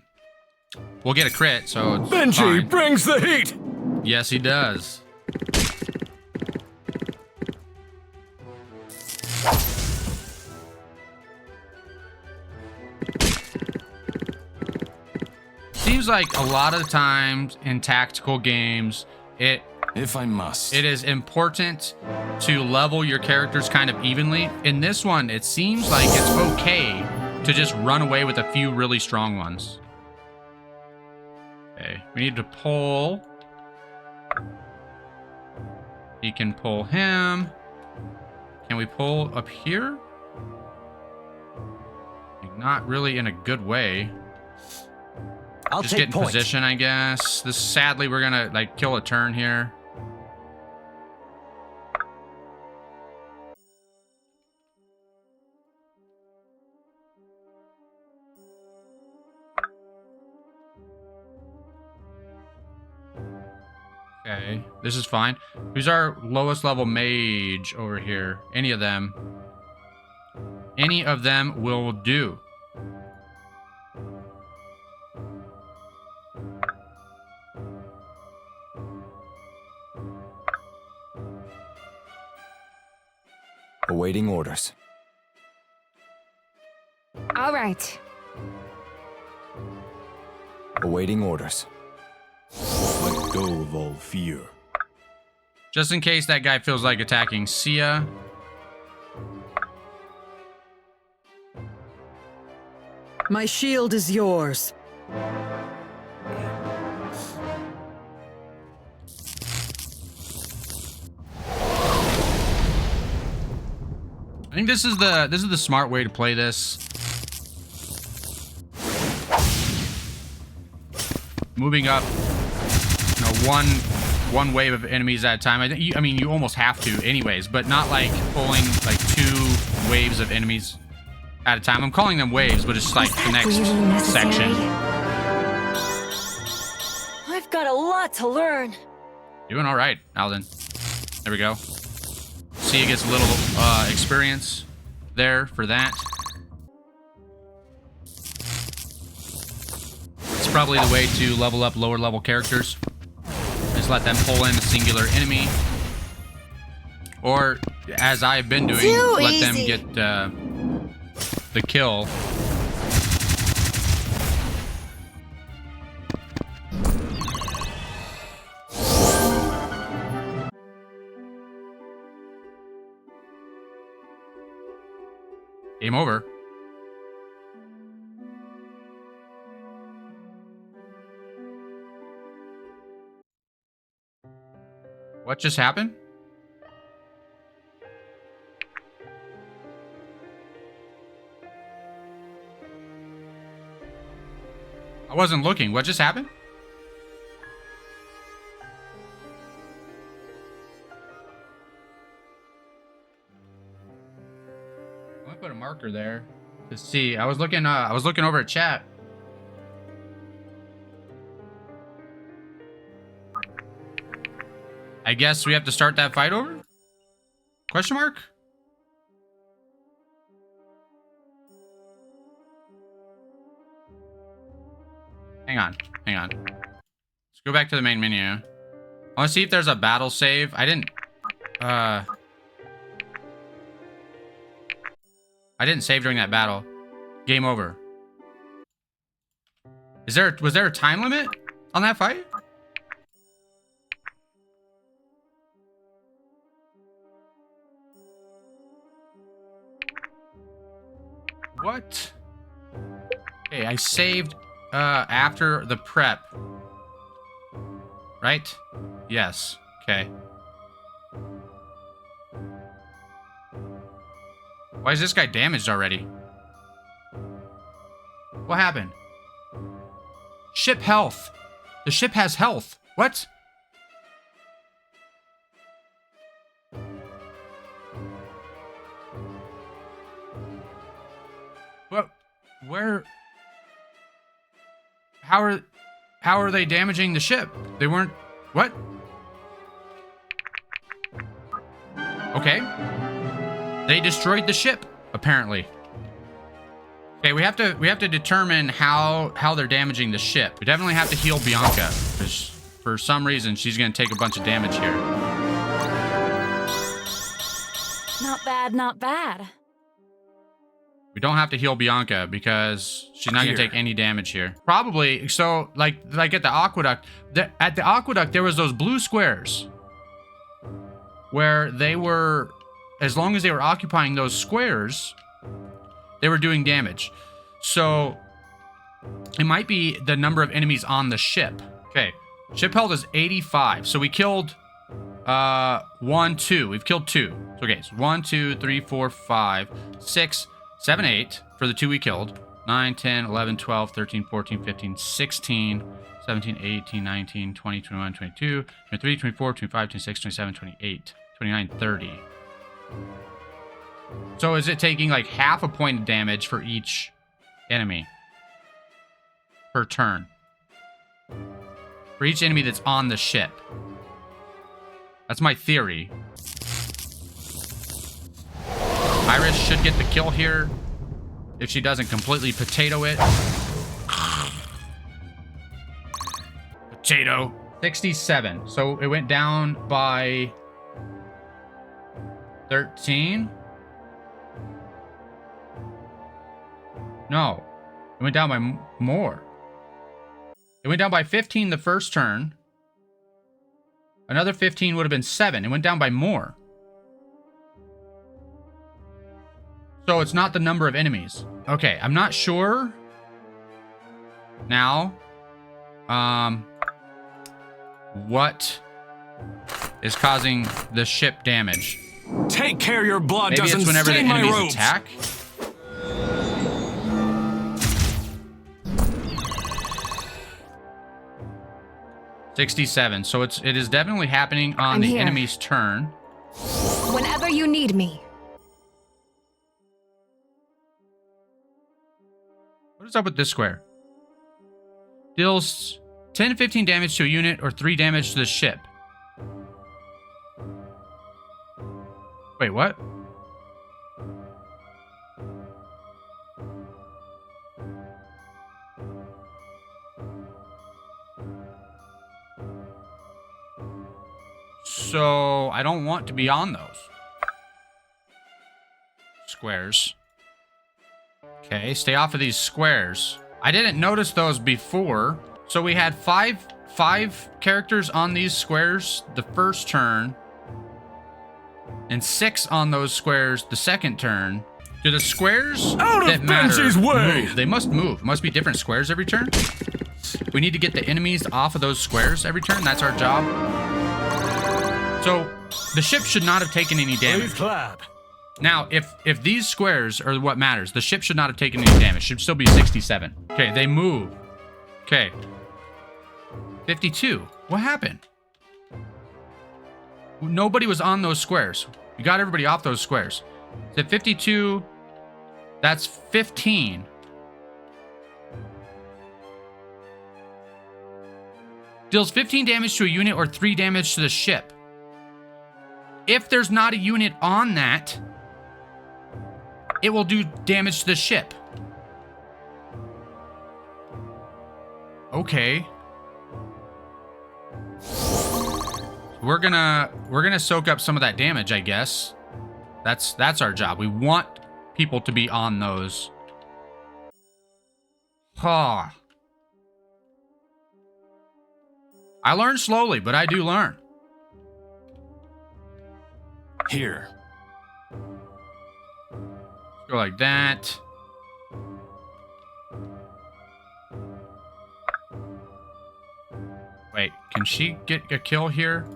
We'll get a crit, so it's Benji fine. brings the heat. Yes, he does. Seems like a lot of the times in tactical games, If I must. it is important to level your characters kind of evenly. In this one, it seems like it's okay to just run away with a few really strong ones. Okay, we need to pull. He can pull him. Can we pull up here? Not really in a good way. I'll Just get take in point. position, I guess. This sadly, we're gonna like kill a turn here. Okay, this is fine. Who's our lowest level mage over here? Any of them. Any of them will do. Awaiting orders. All right. Awaiting orders. Let go of all fear. Just in case that guy feels like attacking Sia. My shield is yours. I think this is the smart way to play this. Moving up, you know, one wave of enemies at a time. I mean, you almost have to, anyways, but not like pulling like 2 waves of enemies at a time. I'm calling them waves, but it's like the next Really necessary? section. I've got a lot to learn. Doing all right, Alden. There we go. Sia gets a little experience there for that. It's probably the way to level up lower level characters. Just let them pull in a singular enemy. Or, as I've been doing, Too let them easy. get the kill. Game over. What just happened? I wasn't looking. What just happened? I'm gonna put a marker there to see. I was looking over at chat. I guess we have to start that fight over? Question mark? Hang on. Let's go back to the main menu. I want to see if there's a battle save. I didn't save during that battle. Game over. Was there a time limit on that fight? What? Okay, I saved after the prep. Right? Yes. Okay. Why is this guy damaged already? What happened? Ship health. The ship has health. What? What? Where? How are they damaging the ship? They weren't. What? Okay. They destroyed the ship, apparently. Okay, we have to determine how they're damaging the ship. We definitely have to heal Bianca, because for some reason she's gonna take a bunch of damage here. Not bad, not bad. We don't have to heal Bianca because she's not gonna take any damage here. Probably. So like at the aqueduct, at the aqueduct there was those blue squares where they were, as long as they were occupying those squares, they were doing damage. So it might be the number of enemies on the ship. Okay, ship health is 85. So we killed 1, 2. We've killed 2. So okay, so 1, 2, 3, 4, 5, 6, 7, 8 for the 2 we killed. 9, 10, 11, 12, 13, 14, 15, 16, 17, 18, 19, 20, 21, 22, 23, 24, 25, 26, 27, 28, 29, 30. So is it taking like half a point of damage for each enemy per turn? For each enemy that's on the ship. That's my theory. Iris should get the kill here if she doesn't completely potato it. Potato. 67. So it went down by 13. No, it went down by more. It went down by 15 the first turn. Another 15 would have been 7. It went down by more. So it's not the number of enemies. Okay, I'm not sure now what is causing the ship damage. Take care your blood Maybe doesn't it's whenever the stain my enemies robes. attack. $67. So it is definitely happening on I'm the here. enemy's turn. Whenever you need me. What is up with this square? Deals 10 to 15 damage to a unit or 3 damage to the ship. Wait, what? So I don't want to be on those squares. Okay, stay off of these squares. I didn't notice those before. So we had five characters on these squares the first turn, and 6 on those squares the second turn. Do the squares that matter move? They must move. It must be different squares every turn. We need to get the enemies off of those squares every turn. That's our job. So the ship should not have taken any damage. Now, if these squares are what matters, the ship should not have taken any damage. Should still be 67. Okay, they move. Okay. 52. What happened? Nobody was on those squares. We got everybody off those squares. So 52, that's 15. Deals 15 damage to a unit or 3 damage to the ship. If there's not a unit on that, it will do damage to the ship. Okay. We're gonna soak up some of that damage, I guess. That's our job. We want people to be on those. I learn slowly, but I do learn. Here. Go like that. Wait, can she get a kill here?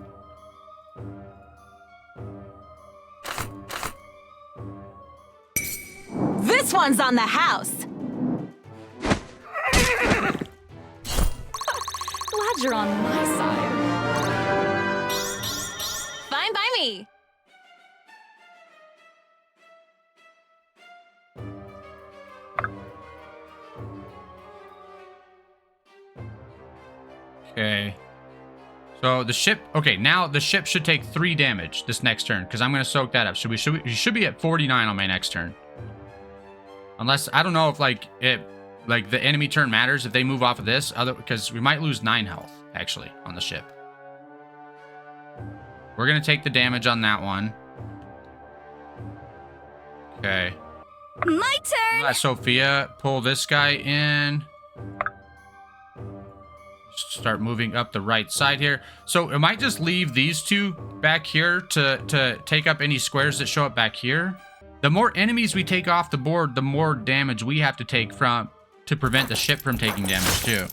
This one's on the house. Glad odds are on my side. Fine by me. Okay. So the ship, okay, now the ship should take 3 damage this next turn, because I'm going to soak that up. So we should be at 49 on my next turn. Unless, I don't know if like the enemy turn matters if they move off of this, because we might lose 9 health, actually, on the ship. We're going to take the damage on that one. Okay. My turn! Let Sophia pull this guy in. Start moving up the right side here. So it might just leave these two back here to take up any squares that show up back here. The more enemies we take off the board, the more damage we have to take to prevent the ship from taking damage too.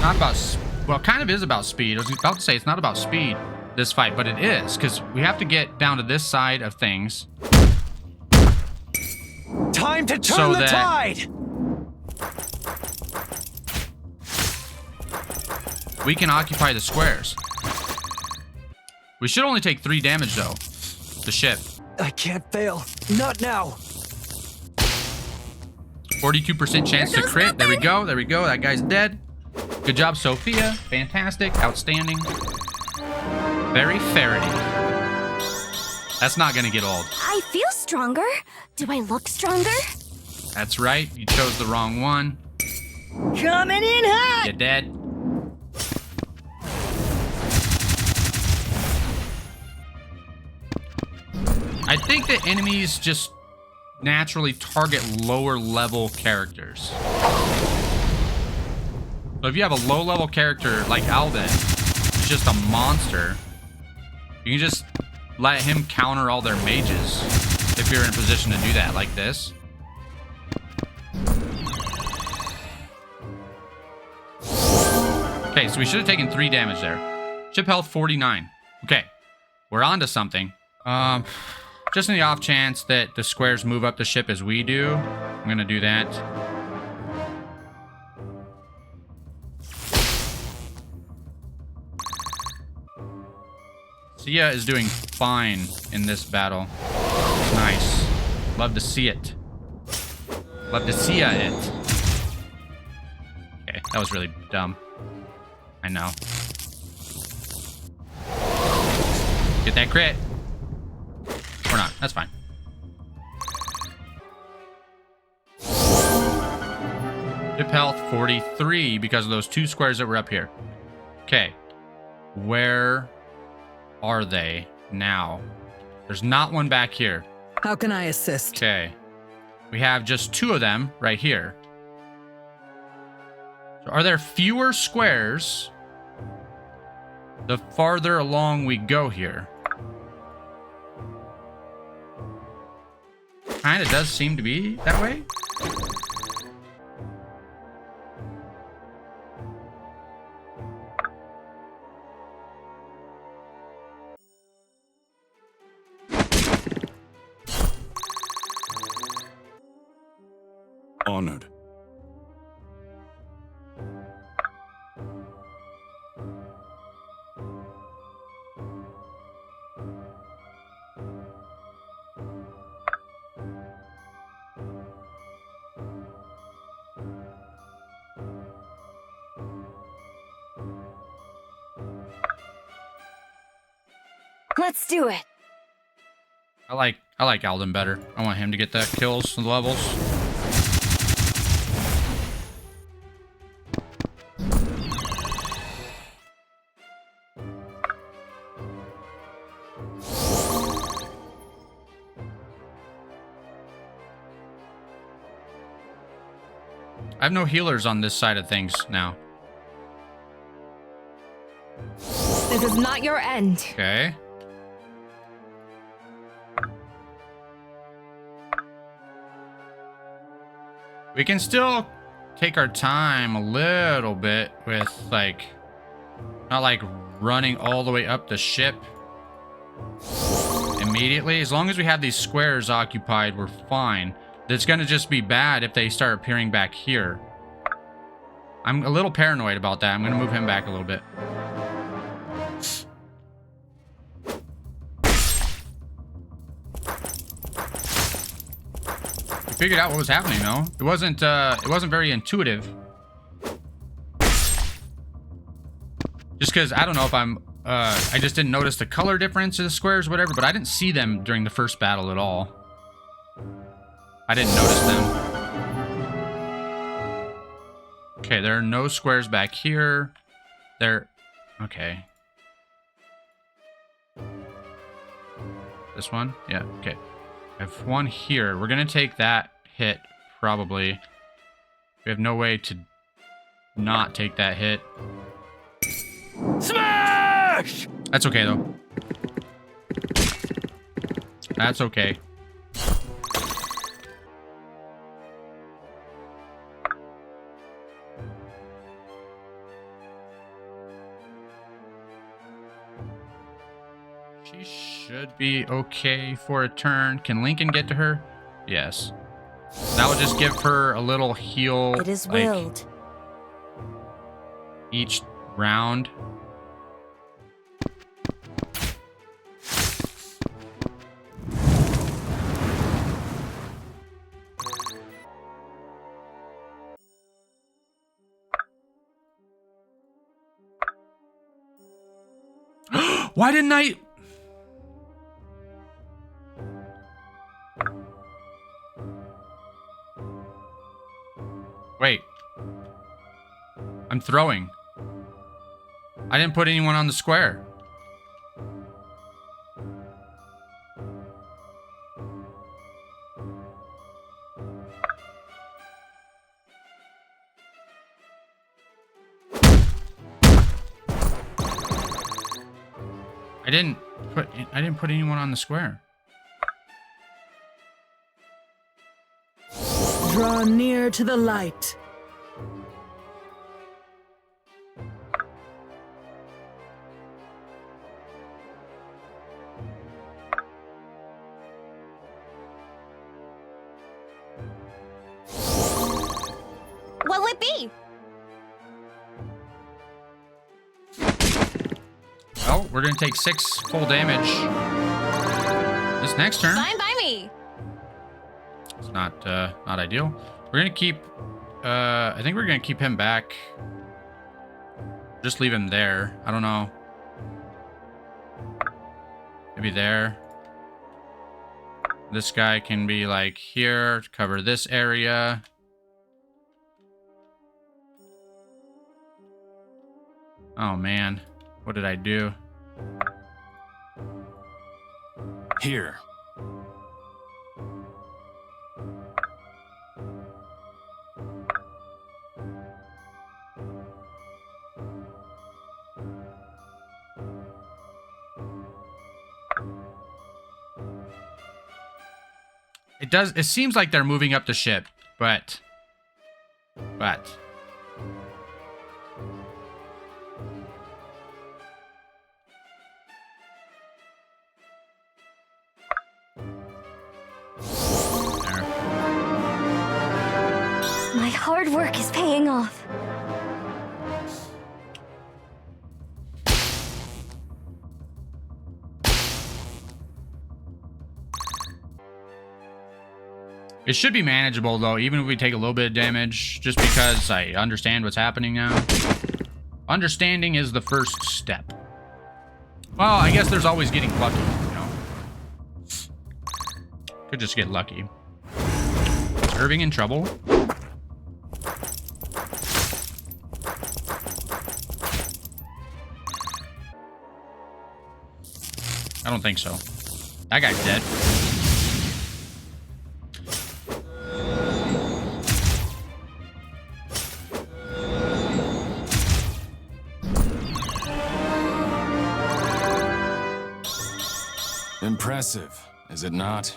Not about, well, kind of is about speed. I was about to say it's not about speed, this fight, but it is, because we have to get down to this side of things. Time to turn So the that- tide! We can occupy the squares. We should only take 3 damage though. The ship. I can't fail. Not now. 42% chance to crit. There we go. There we go. That guy's dead. Good job, Sophia. Fantastic. Outstanding. Very ferrety. That's not gonna get old. I feel stronger. Do I look stronger? That's right. You chose the wrong one. Coming in hot! You're dead. I think that enemies just naturally target lower level characters. So if you have a low level character like Alden, who's just a monster, you can just let him counter all their mages if you're in a position to do that like this. Okay, so we should have taken 3 damage there. Ship health 49. Okay, we're on to something. Just in the off chance that the squares move up the ship as we do, I'm gonna do that. Sia is doing fine in this battle. Nice. Love to see it. Love to see it. Okay, that was really dumb. I know. Get that crit. Or not. That's fine. Ship health 43 because of those 2 squares that were up here. Okay. Where are they now? There's not one back here. How can I assist? Okay. We have just 2 of them right here. So are there fewer squares the farther along we go here? Kinda does seem to be that way. Honored. Let's do it. I like Alden better. I want him to get the kills and levels. I have no healers on this side of things now. This is not your end. Okay. We can still take our time a little bit with, like, not like running all the way up the ship immediately. As long as we have these squares occupied, we're fine. It's gonna just be bad if they start appearing back here. I'm a little paranoid about that. I'm gonna move him back a little bit. I figured out what was happening though. It wasn't very intuitive. Just because I don't know if I just didn't notice the color difference of the squares or whatever, but I didn't see them during the first battle at all. I didn't notice them. Okay, there are no squares back here. Okay. This one? Yeah, okay. I have one here. We're gonna take that hit, probably. We have no way to not take that hit. Smash! That's okay, though. That's okay. She should be okay for a turn. Can Lincoln get to her? Yes. That will just give her a little heal. It is like, willed. each round. Why didn't I? Wait. I'm throwing. I didn't put anyone on the square. I didn't put anyone on the square. Draw near to the light. What'll it be? Well, we're gonna take 6 full damage this next turn. Fine by me. It's not ideal. We're gonna keep. I think we're gonna keep him back. Just leave him there. I don't know. Maybe there. This guy can be like here to cover this area. Oh man, what did I do? Here. It seems like they're moving up the ship, but there. My hard work is paying off. It should be manageable, though, even if we take a little bit of damage, just because I understand what's happening now. Understanding is the first step. Well, I guess there's always getting lucky, you know. Could just get lucky. Is Irving in trouble? I don't think so. That guy's dead. Impressive, is it not?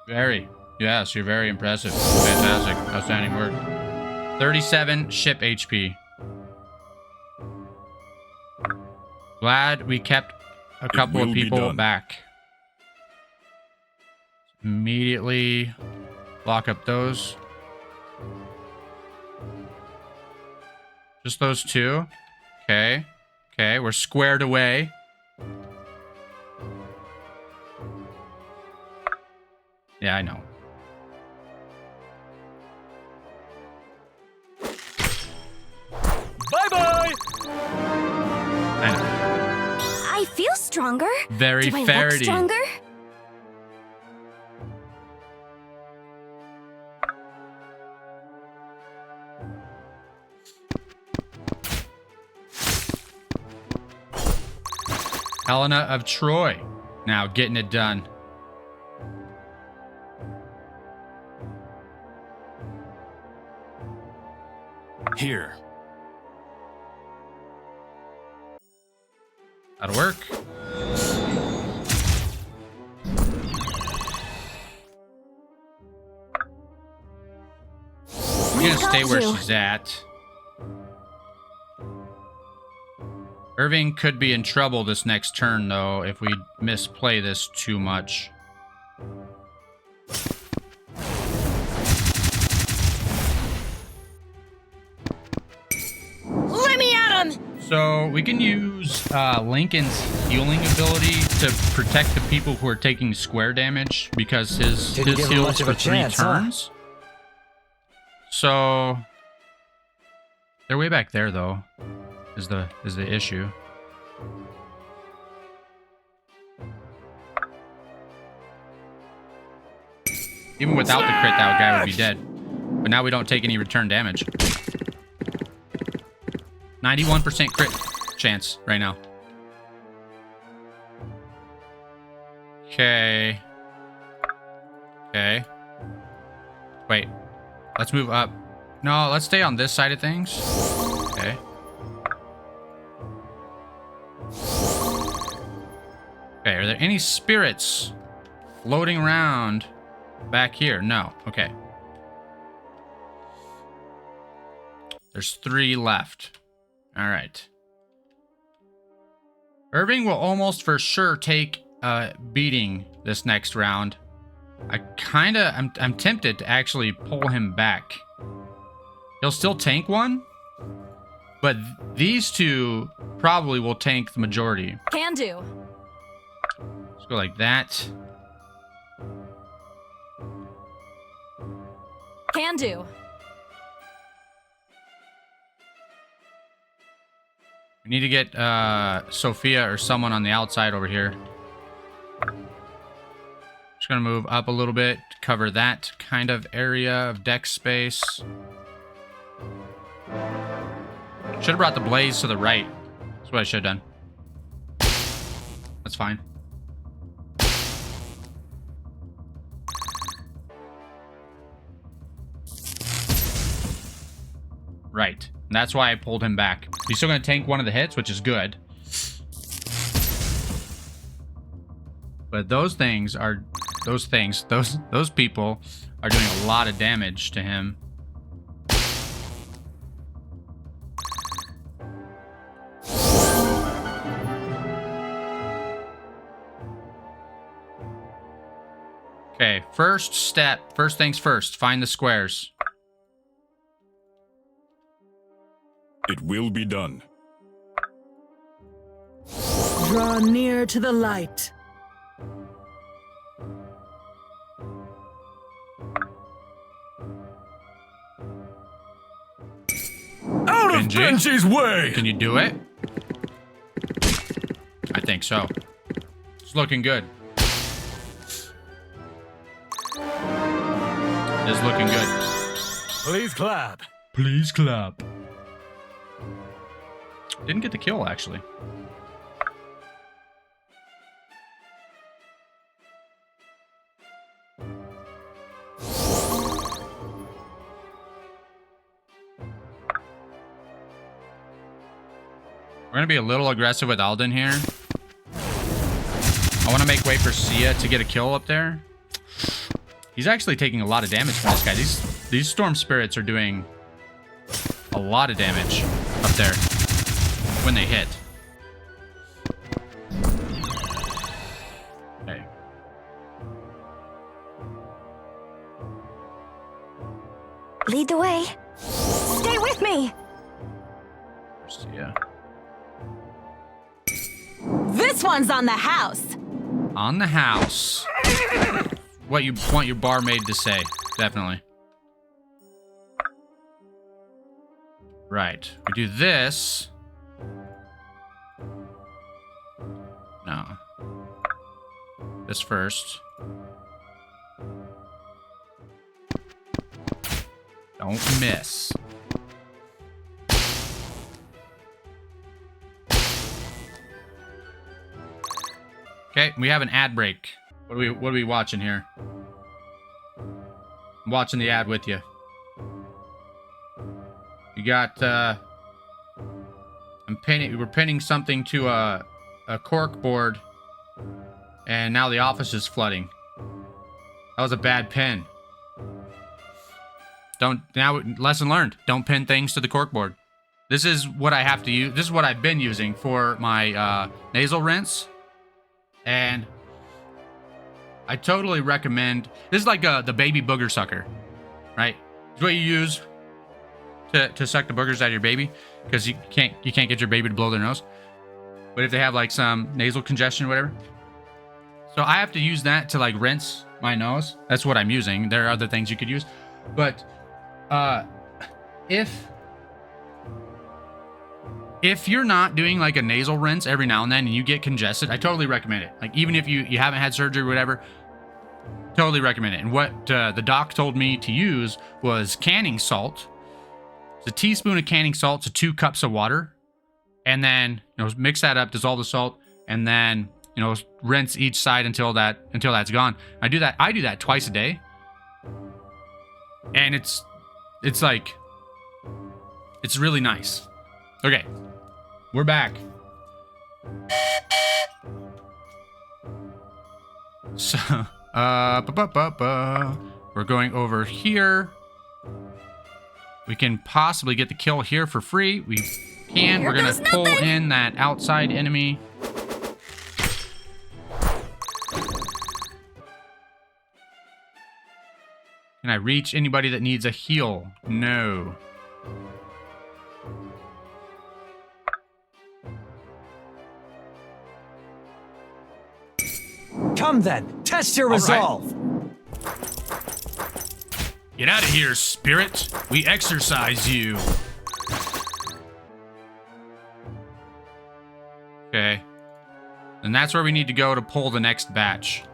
Very. Yes, you're very impressive. Fantastic. Outstanding work. 37 ship HP. Glad we kept a couple of will be people done. back. Immediately Lock up those. Just those two. Okay. Okay, we're squared away. Yeah, I know. Bye-bye! I know. I feel stronger. Very Do I look Faraday. stronger? Helena of Troy. Now getting it done. Here. That'll work. I'm gonna stay where she's at. Irving could be in trouble this next turn, though, if we misplay this too much. Let me at him! So we can use Lincoln's healing ability to protect the people who are taking square damage because his Didn't give him heals much of for a 3 chance, huh? turns. So they're way back there, though. Is the issue? Even without the crit, that guy would be dead. But now we don't take any return damage. 91% crit chance right now. Okay. Okay. Wait. Let's move up. No, let's stay on this side of things. Okay. Okay, are there any spirits floating around back here? No. Okay. There's 3 left. All right. Irving will almost for sure take beating this next round. I'm tempted to actually pull him back. He'll still tank one, but these two probably will tank the majority. Can do. Let's go like that. Can do. We need to get Sophia or someone on the outside over here. Just gonna move up a little bit, cover that kind of area of deck space. Should have brought the blaze to the right. That's what I should have done. That's fine. Right. And that's why I pulled him back. He's still going to tank one of the hits, which is good. But those things are... Those people are doing a lot of damage to him. Okay, first step. First things first. Find the squares. It will be done. Draw near to the light. Out of Benji? Benji's way! Can you do it? I think so. It's looking good. It's looking good. Please clap. Please clap. Didn't get the kill, actually. We're going to be a little aggressive with Alden here. I want to make way for Sia to get a kill up there. He's actually taking a lot of damage from this guy. These storm spirits are doing a lot of damage up there when they hit. Okay. way. Stay with me. Yeah. This one's on the house. On the house. What you want your barmaid to say. Definitely. Right. We do this. No. This first. Don't miss. Okay, we have an ad break. What are we watching here? I'm watching the ad with you. You got we're pinning something to a cork board, and now the office is flooding. That was a bad pin. Lesson learned. Don't pin things to the cork board. This is what I have to use. This is what I've been using for my nasal rinse. And I totally recommend. This is like the baby booger sucker, right? It's what you use to suck the boogers out of your baby, because you can't get your baby to blow their nose. But if they have like some nasal congestion or whatever, so I have to use that to like rinse my nose. That's what I'm using. There are other things you could use, but if you're not doing like a nasal rinse every now and then and you get congested, I totally recommend it. Like, even if you haven't had surgery or whatever, totally recommend it. And what the doc told me to use was canning salt. It's a teaspoon of canning salt to 2 cups of water. And then, mix that up, dissolve the salt, and then, rinse each side until that's gone. I do that twice a day. And it's really nice. Okay. We're back. So, we're going over here. We can possibly get the kill here for free. We can. We're gonna pull in that outside enemy. Can I reach anybody that needs a heal? No. Come then, test your resolve. Get out of here, spirit. We exorcise you. Okay. And that's where we need to go to pull the next batch.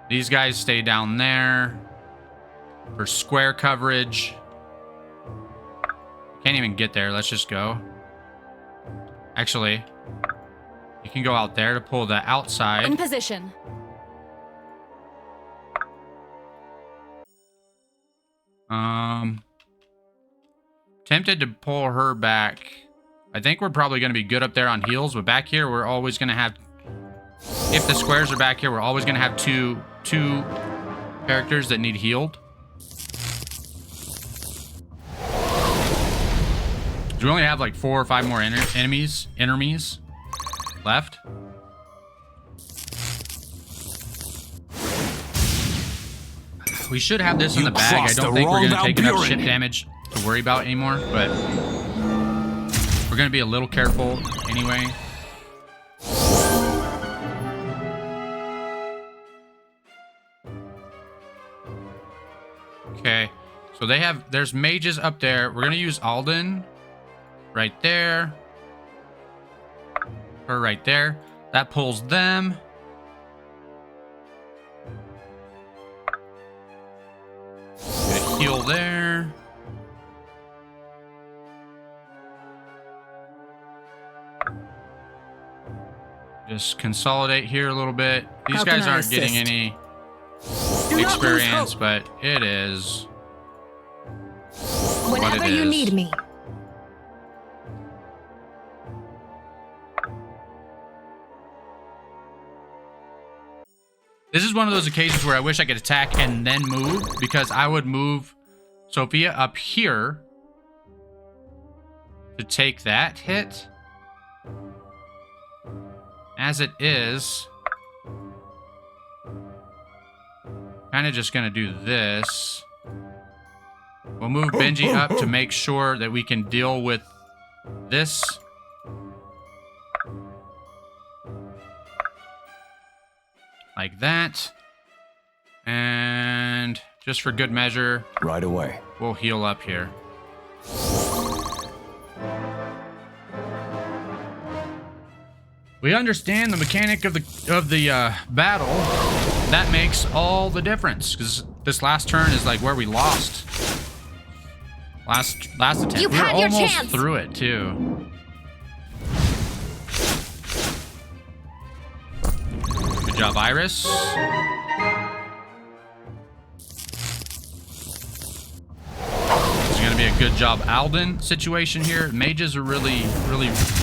These guys stay down there for square coverage. Can't even get there. Let's just go. Actually, you can go out there to pull the outside. In position. Tempted to pull her back. I think we're probably going to be good up there on heals, but back here we're always going to have, if the squares are back here, we're always going to have two characters that need healed. We only have like 4 or 5 more enemies left. We should have this in the bag. I don't think we're going to take enough ship damage to worry about anymore, but we're going to be a little careful anyway. Okay, so there's mages up there. We're going to use Alden right there. Her right there. That pulls them. Good heal there. Just consolidate here a little bit. These guys aren't getting any experience, but it is Whenever you need me. This is one of those occasions where I wish I could attack and then move, because I would move Sophia up here to take that hit. As it is, kind of just gonna do this. We'll move Benji up to make sure that we can deal with this. Like that. And just for good measure, Right away. we'll heal up here. We understand the mechanic of the battle. That makes all the difference, because this last turn is like where we lost. Last attempt. You've We were had your almost chance. through it too. Good job, Iris. It's gonna be a good job Alden situation here. Mages are really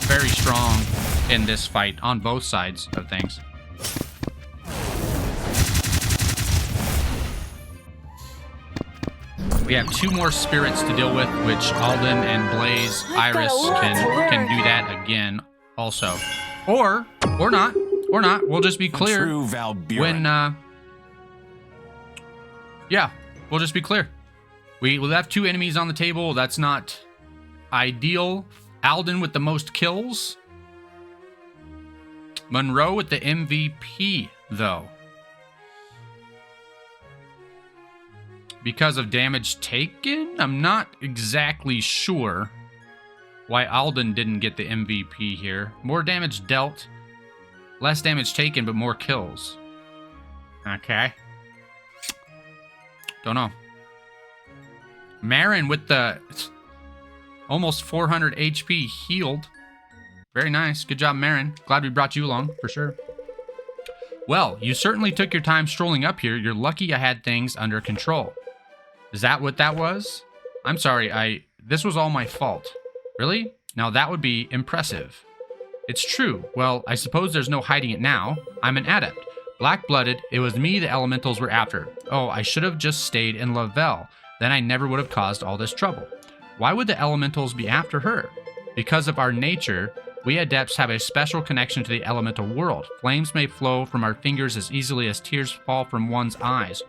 very strong in this fight on both sides of things. We have 2 more spirits to deal with, which Alden and Blaze I've got Iris a lot to can learn. do that again also. Or not. We'll just be clear True Valbyra. when yeah, we'll just be clear. We'll have 2 enemies on the table. That's not ideal. Alden with the most kills. Monroe with the MVP, though. Because of damage taken? I'm not exactly sure why Alden didn't get the MVP here. More damage dealt, less damage taken, but more kills. Okay. Don't know. Marin with the almost 400 HP healed. Very nice. Good job, Marin. Glad we brought you along, for sure. Well, you certainly took your time strolling up here. You're lucky I had things under control. Is that what that was? I'm sorry, this was all my fault. Really? Now that would be impressive. It's true. Well, I suppose there's no hiding it now. I'm an adept. Black-blooded, it was me the elementals were after. Oh, I should have just stayed in Lavelle. Then I never would have caused all this trouble. Why would the elementals be after her? Because of our nature, we adepts have a special connection to the elemental world. Flames may flow from our fingers as easily as tears fall from one's eyes.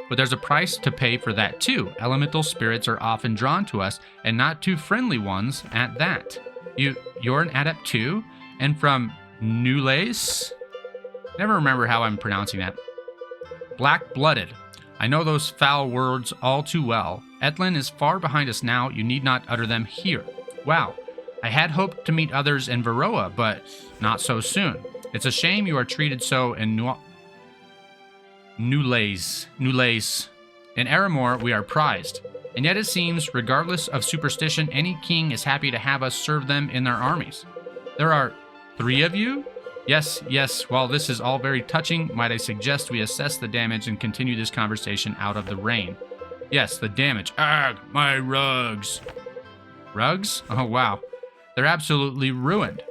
But there's a price to pay for that too. Elemental spirits are often drawn to us, and not too friendly ones at that. You're an adept too? And from Nulace? Never remember how I'm pronouncing that. Black-blooded. I know those foul words all too well. Etlin is far behind us now. You need not utter them here. Wow. I had hoped to meet others in Varroa, but not so soon. It's a shame you are treated so in Nulace. In Aramor, we are prized. And yet it seems, regardless of superstition, any king is happy to have us serve them in their armies. There are 3 of you? Yes. While this is all very touching, might I suggest we assess the damage and continue this conversation out of the rain? Yes, the damage. Ugh, my rugs. Rugs? Oh, wow. They're absolutely ruined.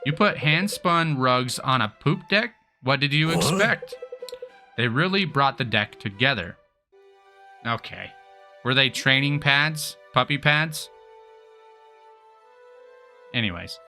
You put hand-spun rugs on a poop deck? What did you expect? They really brought the deck together. Okay. Were they training pads? Puppy pads? Anyways.